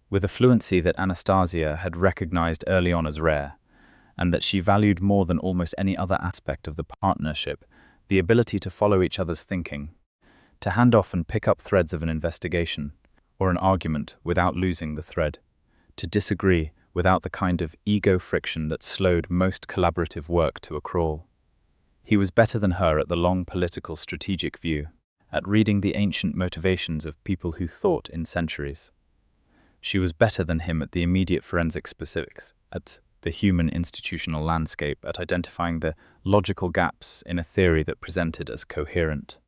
with a fluency that Anastasia had recognized early on as rare, and that she valued more than almost any other aspect of the partnership, the ability to follow each other's thinking, to hand off and pick up threads of an investigation or an argument without losing the thread, to disagree without the kind of ego friction that slowed most collaborative work to a crawl. He was better than her at the long political strategic view, at reading the ancient motivations of people who thought in centuries. She was better than him at the immediate forensic specifics, at the human institutional landscape, at identifying the logical gaps in a theory that presented as coherent.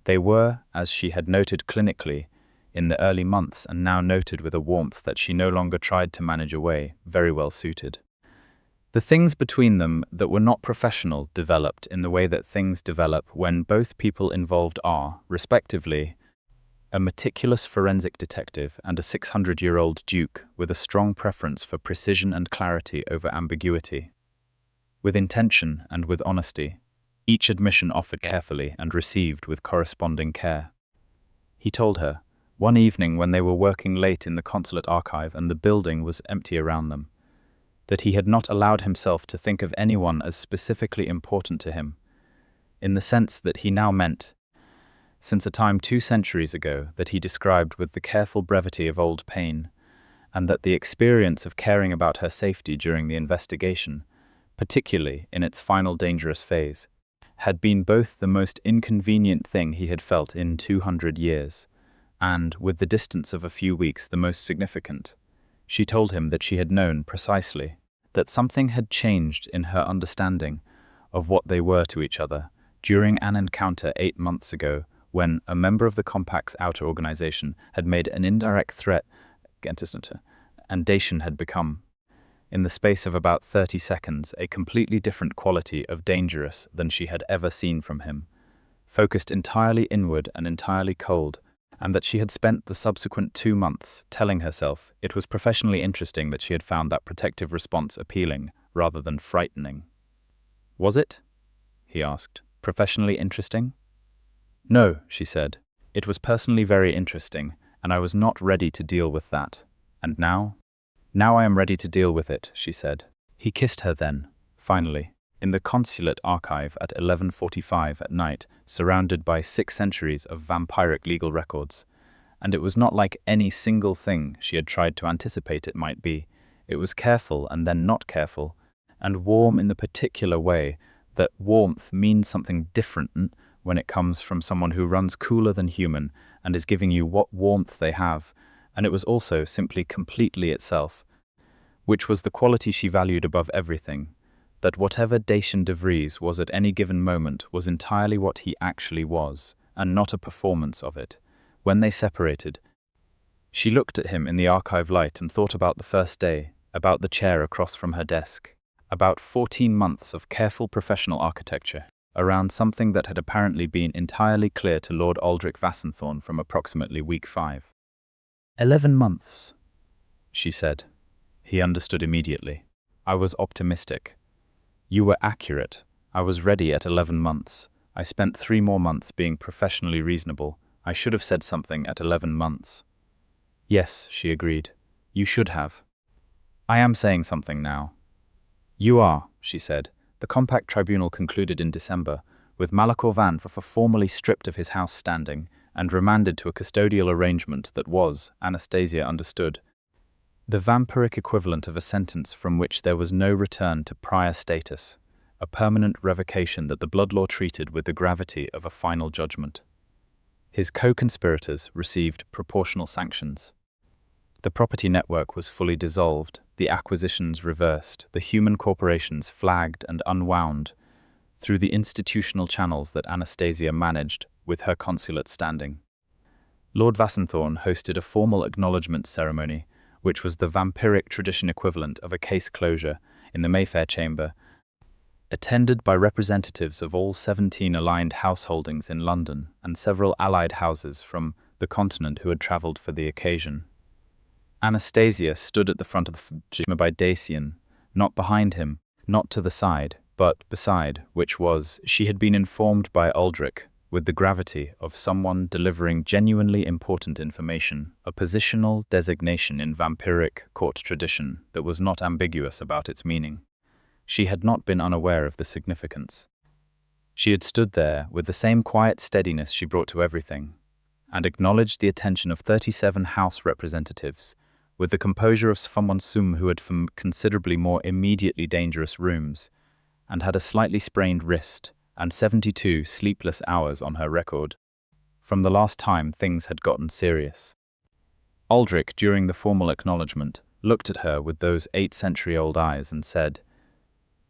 They were, as she had noted clinically in the early months and now noted with a warmth that she no longer tried to manage away, very well suited. The things between them that were not professional developed in the way that things develop when both people involved are, respectively, a meticulous forensic detective and a 600-year-old duke with a strong preference for precision and clarity over ambiguity. With intention and with honesty, each admission offered carefully and received with corresponding care. He told her, one evening when they were working late in the consulate archive and the building was empty around them, that he had not allowed himself to think of anyone as specifically important to him, in the sense that he now meant, since a time 2 centuries ago that he described with the careful brevity of old pain, and that the experience of caring about her safety during the investigation, particularly in its final dangerous phase, had been both the most inconvenient thing he had felt in 200 years, and, with the distance of a few weeks, the most significant. She told him that she had known precisely that something had changed in her understanding of what they were to each other during an encounter 8 months ago, when a member of the Compact's outer organization had made an indirect threat against her, and Dacian had become. In the space of about 30 seconds, a completely different quality of dangerous than she had ever seen from him, focused entirely inward and entirely cold, and that she had spent the subsequent 2 months telling herself it was professionally interesting that she had found that protective response appealing rather than frightening. Was it? He asked. Professionally interesting? No, she said. It was personally very interesting, and I was not ready to deal with that. And now? Now I am ready to deal with it, she said. He kissed her then, finally, in the Consulate archive at 11:45 at night, surrounded by 6 centuries of vampiric legal records. And it was not like any single thing she had tried to anticipate it might be. It was careful and then not careful, and warm in the particular way that warmth means something different when it comes from someone who runs cooler than human and is giving you what warmth they have, and it was also simply completely itself, which was the quality she valued above everything, that whatever Dacian De Vries was at any given moment was entirely what he actually was, and not a performance of it. When they separated, she looked at him in the archive light and thought about the first day, about the chair across from her desk, about 14 months of careful professional architecture, around something that had apparently been entirely clear to Lord Aldrich Vassenthorn from approximately week 5. 11 months, she said. He understood immediately. I was optimistic. You were accurate. I was ready at 11 months. I spent 3 more months being professionally reasonable. I should have said something at 11 months. Yes, she agreed. You should have. I am saying something now. You are, she said. The compact tribunal concluded in December, with Malakoff Van formally stripped of his house standing and remanded to a custodial arrangement that was, Anastasia understood, the vampiric equivalent of a sentence from which there was no return to prior status, a permanent revocation that the blood law treated with the gravity of a final judgment. His co-conspirators received proportional sanctions. The property network was fully dissolved, the acquisitions reversed, the human corporations flagged and unwound through the institutional channels that Anastasia managed with her consulate standing. Lord Vassenthorn hosted a formal acknowledgement ceremony, which was the vampiric tradition equivalent of a case closure in the Mayfair Chamber, attended by representatives of all 17 aligned householdings in London and several allied houses from the continent who had travelled for the occasion. Anastasia stood at the front of the chamber by Dacian, not behind him, not to the side, but beside, which was, she had been informed by Aldrich, with the gravity of someone delivering genuinely important information, a positional designation in vampiric court tradition that was not ambiguous about its meaning. She had not been unaware of the significance. She had stood there with the same quiet steadiness she brought to everything, and acknowledged the attention of 37 House representatives, with the composure of someone who had from considerably more immediately dangerous rooms, and had a slightly sprained wrist, and 72 sleepless hours on her record, from the last time things had gotten serious. Aldrich, during the formal acknowledgement, looked at her with those 8-century-old eyes and said,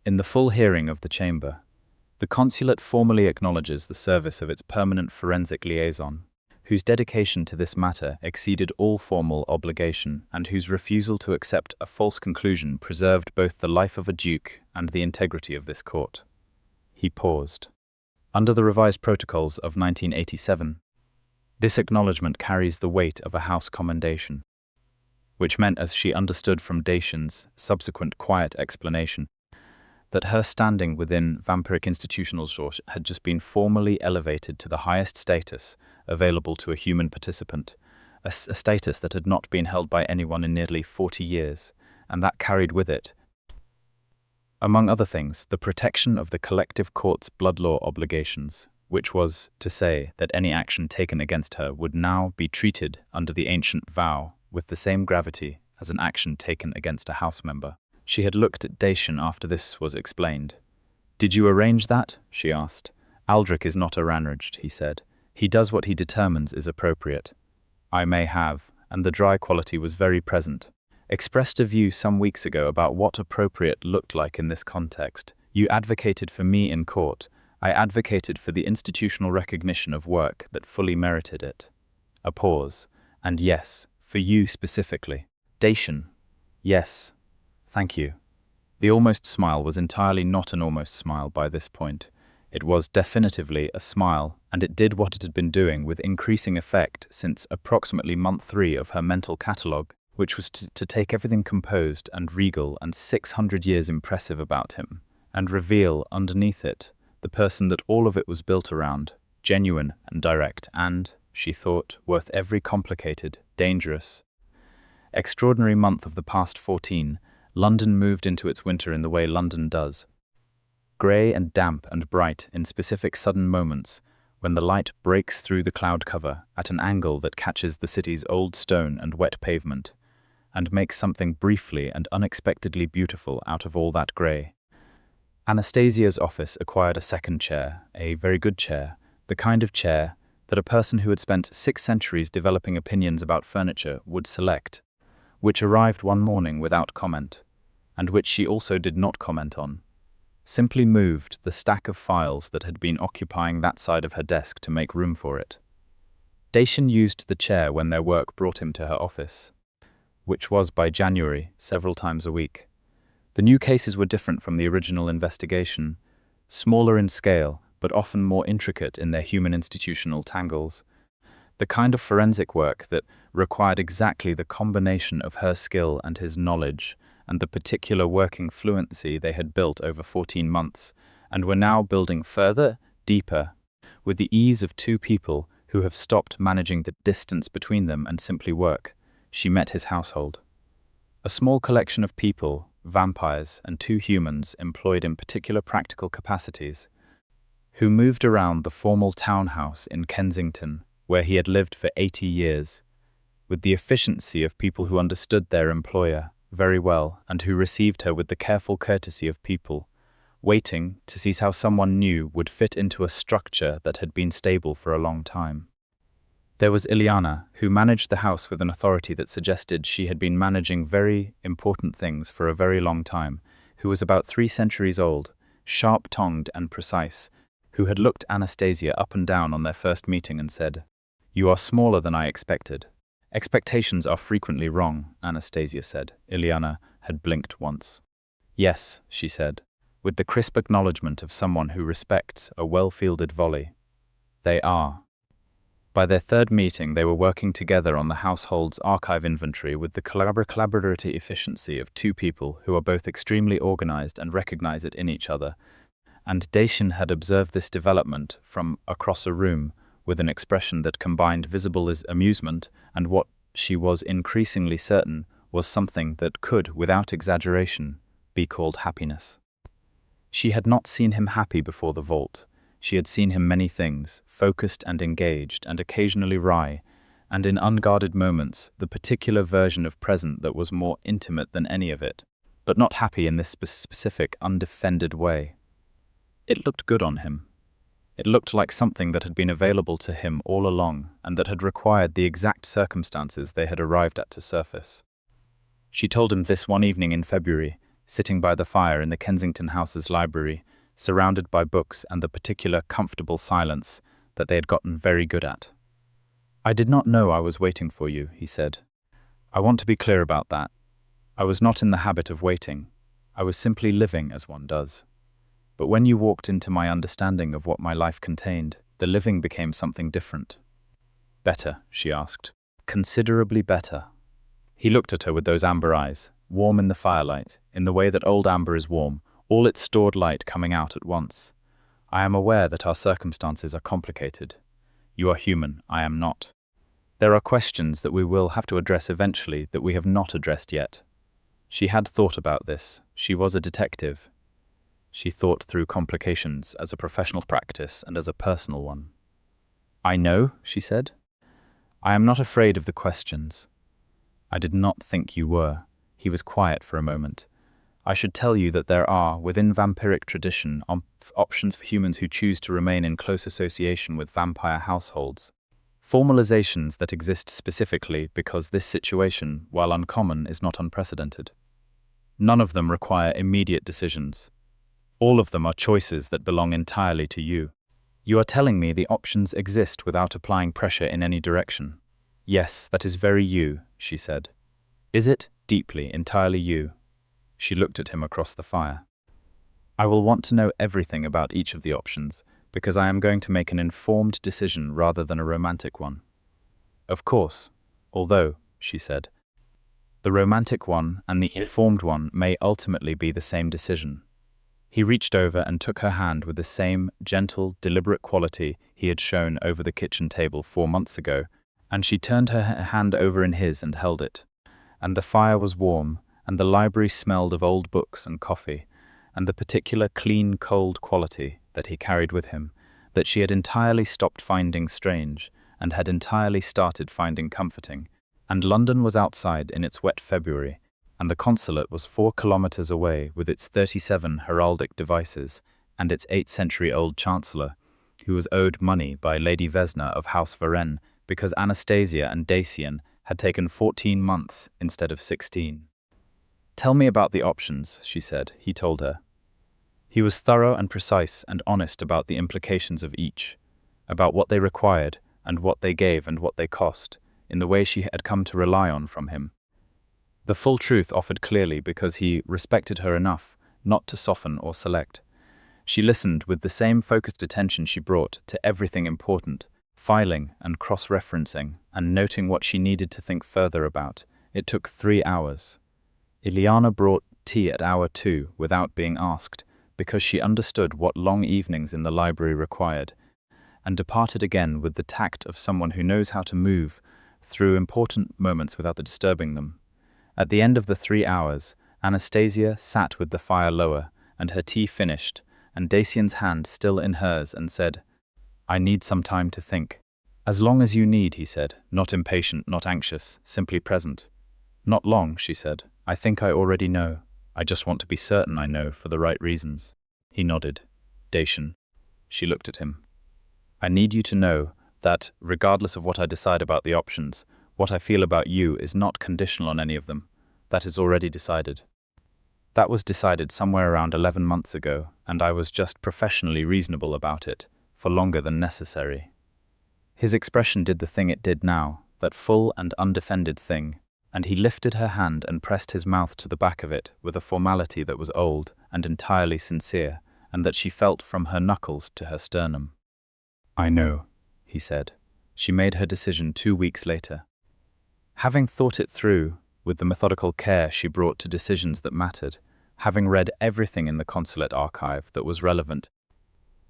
in the full hearing of the chamber, the Consulate formally acknowledges the service of its permanent forensic liaison, whose dedication to this matter exceeded all formal obligation and whose refusal to accept a false conclusion preserved both the life of a duke and the integrity of this court. He paused. Under the revised protocols of 1987, this acknowledgement carries the weight of a House commendation, which meant, as she understood from Dacian's subsequent quiet explanation, that her standing within vampiric institutional law had just been formally elevated to the highest status available to a human participant, a status that had not been held by anyone in nearly 40 years, and that carried with it, among other things, the protection of the collective court's blood law obligations, which was to say that any action taken against her would now be treated under the ancient vow with the same gravity as an action taken against a House member. She had looked at Dacian after this was explained. "Did you arrange that?" she asked. "Aldrich is not arranged," he said. "He does what he determines is appropriate. I may have, and the dry quality was very present, expressed a view some weeks ago about what appropriate looked like in this context. You advocated for me in court. I advocated for the institutional recognition of work that fully merited it." A pause. "And yes, for you specifically." "Dacian." "Yes." Thank you. The almost smile was entirely not an almost smile by this point. It was definitively a smile, and it did what it had been doing with increasing effect since approximately month 3 of her mental catalogue, which was to take everything composed and regal and 600 years impressive about him, and reveal underneath it the person that all of it was built around, genuine and direct and, she thought, worth every complicated, dangerous, extraordinary month of the past 14. London moved into its winter in the way London does. Grey and damp and bright in specific sudden moments, when the light breaks through the cloud cover at an angle that catches the city's old stone and wet pavement, and makes something briefly and unexpectedly beautiful out of all that grey. Anastasia's office acquired a second chair, a very good chair, the kind of chair that a person who had spent 6 centuries developing opinions about furniture would select, which arrived one morning without comment, and which she also did not comment on. Simply moved the stack of files that had been occupying that side of her desk to make room for it. Dacian used the chair when their work brought him to her office, which was, by January, several times a week. The new cases were different from the original investigation, smaller in scale, but often more intricate in their human institutional tangles. The kind of forensic work that required exactly the combination of her skill and his knowledge, and the particular working fluency they had built over 14 months, and were now building further, deeper, with the ease of 2 people who have stopped managing the distance between them and simply work. She met his household. A small collection of people, vampires and 2 humans employed in particular practical capacities, who moved around the formal townhouse in Kensington, where he had lived for 80 years, with the efficiency of people who understood their employer very well and who received her with the careful courtesy of people, waiting to see how someone new would fit into a structure that had been stable for a long time. There was Ileana, who managed the house with an authority that suggested she had been managing very important things for a very long time, who was about 3 centuries old, sharp-tongued and precise, who had looked Anastasia up and down on their first meeting and said, "You are smaller than I expected." "Expectations are frequently wrong," Anastasia said. Ileana had blinked once. "Yes," she said, with the crisp acknowledgement of someone who respects a well-fielded volley. "They are." By their 3rd meeting, they were working together on the household's archive inventory with the collaborative efficiency of 2 people who are both extremely organized and recognize it in each other, and Dacian had observed this development from across a room with an expression that combined visible amusement and what she was increasingly certain was something that could, without exaggeration, be called happiness. She had not seen him happy before the vault. She had seen him many things, focused and engaged, and occasionally wry, and in unguarded moments the particular version of present that was more intimate than any of it, but not happy in this specific, undefended way. It looked good on him. It looked like something that had been available to him all along, and that had required the exact circumstances they had arrived at to surface. She told him this one evening in February, sitting by the fire in the Kensington House's library, surrounded by books and the particular comfortable silence that they had gotten very good at. "I did not know I was waiting for you," he said. "I want to be clear about that. I was not in the habit of waiting. I was simply living as one does. But when you walked into my understanding of what my life contained, the living became something different." "Better?" she asked. "Considerably better." He looked at her with those amber eyes, warm in the firelight, in the way that old amber is warm, all its stored light coming out at once. "I am aware that our circumstances are complicated. You are human, I am not. There are questions that we will have to address eventually that we have not addressed yet." She had thought about this. She was a detective. She thought through complications as a professional practice and as a personal one. "I know," she said. "I am not afraid of the questions." "I did not think you were." He was quiet for a moment. "I should tell you that there are, within vampiric tradition, options for humans who choose to remain in close association with vampire households. Formalizations that exist specifically because this situation, while uncommon, is not unprecedented. None of them require immediate decisions. All of them are choices that belong entirely to you. You are telling me the options exist without applying pressure in any direction." "Yes, that is very you," she said. "Is it? Deeply, entirely you." She looked at him across the fire. I will want to know everything about each of the options, because I am going to make an informed decision rather than a romantic one. Of course, although, she said, the romantic one and the informed one may ultimately be the same decision. He reached over and took her hand with the same gentle, deliberate quality he had shown over the kitchen table 4 months ago, and she turned her hand over in his and held it. And the fire was warm, and the library smelled of old books and coffee, and the particular clean, cold quality that he carried with him, that she had entirely stopped finding strange, and had entirely started finding comforting. And London was outside in its wet February, and the Consulate was 4 kilometers away with its 37 heraldic devices and its 8th-century-old Chancellor, who was owed money by Lady Vesna of House Varenne because Anastasia and Dacian had taken 14 months instead of 16. Tell me about the options, she said, he told her. He was thorough and precise and honest about the implications of each, about what they required and what they gave and what they cost, in the way she had come to rely on from him. The full truth offered clearly because he respected her enough not to soften or select. She listened with the same focused attention she brought to everything important, filing and cross-referencing and noting what she needed to think further about. It took 3 hours. Ileana brought tea at hour 2 without being asked, because she understood what long evenings in the library required, and departed again with the tact of someone who knows how to move through important moments without disturbing them. At the end of the 3 hours, Anastasia sat with the fire lower and her tea finished, and Dacian's hand still in hers, and said, I need some time to think. As long as you need, he said, not impatient, not anxious, simply present. Not long, she said. I think I already know. I just want to be certain I know for the right reasons. He nodded. Dacian. She looked at him. I need you to know that, regardless of what I decide about the options, what I feel about you is not conditional on any of them. That is already decided. That was decided somewhere around 11 months ago, and I was just professionally reasonable about it, for longer than necessary. His expression did the thing it did now, that full and undefended thing, and he lifted her hand and pressed his mouth to the back of it with a formality that was old and entirely sincere, and that she felt from her knuckles to her sternum. I know, he said. She made her decision 2 weeks later. Having thought it through, with the methodical care she brought to decisions that mattered, having read everything in the Consulate archive that was relevant,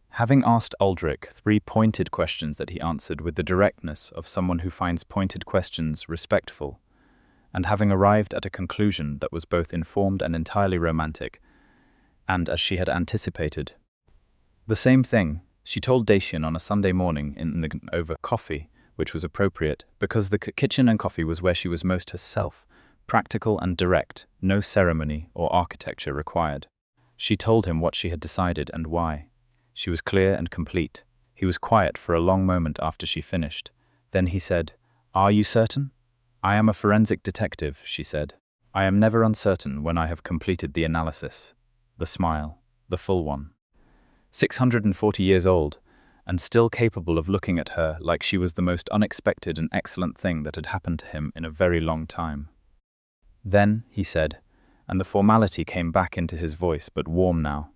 having asked Aldrich 3 pointed questions that he answered with the directness of someone who finds pointed questions respectful, and having arrived at a conclusion that was both informed and entirely romantic, and as she had anticipated. The same thing she told Dacian on a Sunday morning over coffee, which was appropriate, because the kitchen and coffee was where she was most herself, practical and direct, no ceremony or architecture required. She told him what she had decided and why. She was clear and complete. He was quiet for a long moment after she finished. Then he said, Are you certain? I am a forensic detective, she said. I am never uncertain when I have completed the analysis. The smile, the full one. 640 years old, and still capable of looking at her like she was the most unexpected and excellent thing that had happened to him in a very long time. Then, he said, and the formality came back into his voice, but warm now.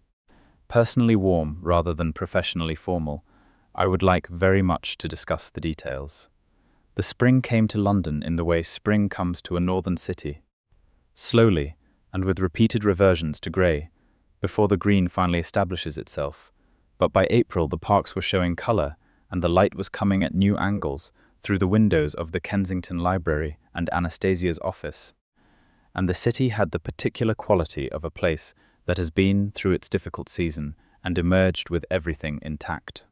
Personally warm rather than professionally formal, I would like very much to discuss the details. The spring came to London in the way spring comes to a northern city. Slowly, and with repeated reversions to grey, before the green finally establishes itself. But by April the parks were showing colour, and the light was coming at new angles through the windows of the Kensington Library and Anastasia's office. And the city had the particular quality of a place that has been through its difficult season and emerged with everything intact.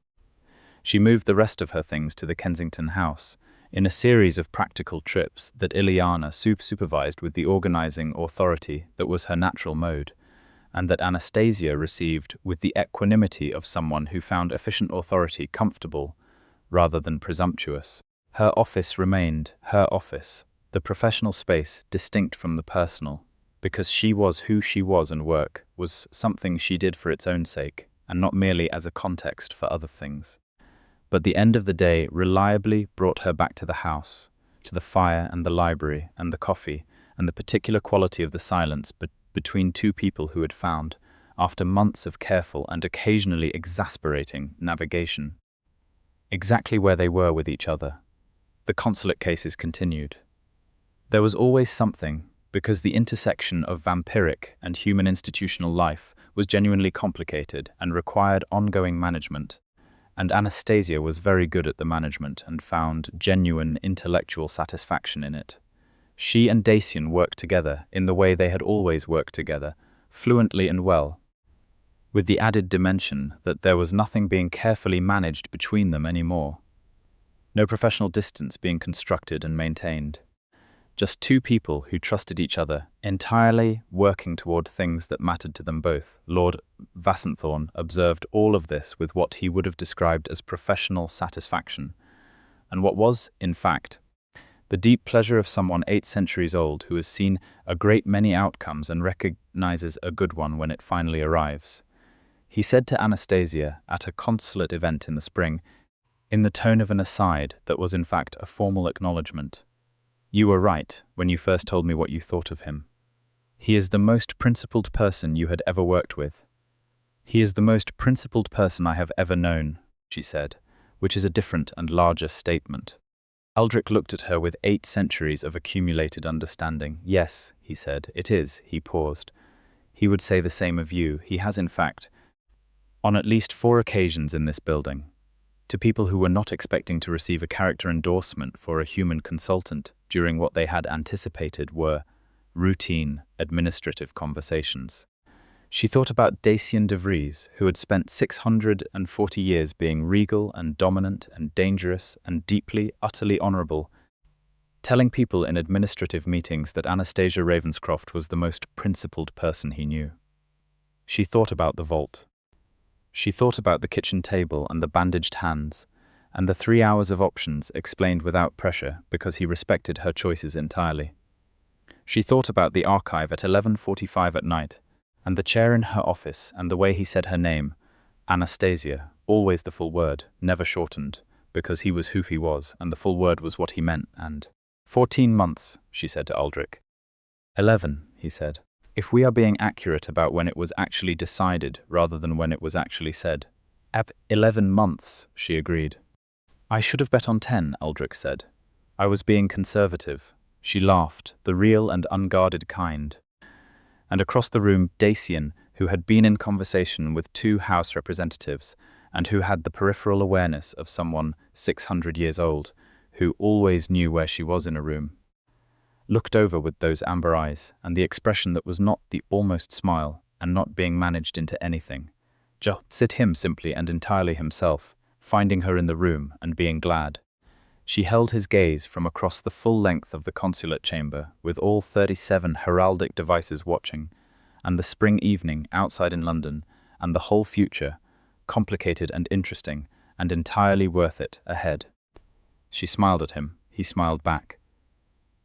She moved the rest of her things to the Kensington house, in a series of practical trips that Ileana supervised with the organizing authority that was her natural mode, and that Anastasia received with the equanimity of someone who found efficient authority comfortable rather than presumptuous. Her office remained her office, the professional space distinct from the personal, because she was who she was, and work was something she did for its own sake, and not merely as a context for other things. But the end of the day reliably brought her back to the house, to the fire and the library and the coffee, and the particular quality of the silence between two people who had found, after months of careful and occasionally exasperating navigation, exactly where they were with each other. The consulate cases continued. There was always something, because the intersection of vampiric and human institutional life was genuinely complicated and required ongoing management, and Anastasia was very good at the management and found genuine intellectual satisfaction in it. She and Dacian worked together in the way they had always worked together, fluently and well, with the added dimension that there was nothing being carefully managed between them anymore. No professional distance being constructed and maintained. Just two people who trusted each other, entirely working toward things that mattered to them both. Lord Vassenthorn observed all of this with what he would have described as professional satisfaction, and what was, in fact, the deep pleasure of someone 8 centuries old who has seen a great many outcomes and recognizes a good one when it finally arrives. He said to Anastasia at a consulate event in the spring, in the tone of an aside that was in fact a formal acknowledgement, "You were right when you first told me what you thought of him. He is the most principled person you had ever worked with. He is the most principled person I have ever known," she said, which is a different and larger statement. Aldrich looked at her with 8 centuries of accumulated understanding. "Yes," he said, "it is." He paused. "He would say the same of you. He has, in fact, on at least 4 occasions in this building, to people who were not expecting to receive a character endorsement for a human consultant during what they had anticipated were routine administrative conversations." She thought about Dacian De Vries, who had spent 640 years being regal and dominant and dangerous and deeply, utterly honorable, telling people in administrative meetings that Anastasia Ravenscroft was the most principled person he knew. She thought about the vault. She thought about the kitchen table and the bandaged hands, and the 3 hours of options explained without pressure because he respected her choices entirely. She thought about the archive at 11:45 at night, and the chair in her office, and the way he said her name, Anastasia, always the full word, never shortened, because he was who he was, and the full word was what he meant, and 14 months, she said to Aldrich. 11, he said. If we are being accurate about when it was actually decided rather than when it was actually said. 11 months, she agreed. I should have bet on 10, Aldrich said. I was being conservative. She laughed, the real and unguarded kind. And across the room, Dacian, who had been in conversation with 2 House representatives, and who had the peripheral awareness of someone 600 years old, who always knew where she was in a room, looked over with those amber eyes, and the expression that was not the almost smile, and not being managed into anything. Just him simply and entirely himself, finding her in the room and being glad. She held his gaze from across the full length of the consulate chamber, with all 37 heraldic devices watching, and the spring evening outside in London, and the whole future, complicated and interesting, and entirely worth it, ahead. She smiled at him, he smiled back.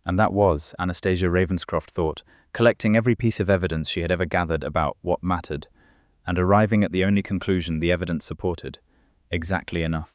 And that was, Anastasia Ravenscroft thought, collecting every piece of evidence she had ever gathered about what mattered, and arriving at the only conclusion the evidence supported, exactly enough.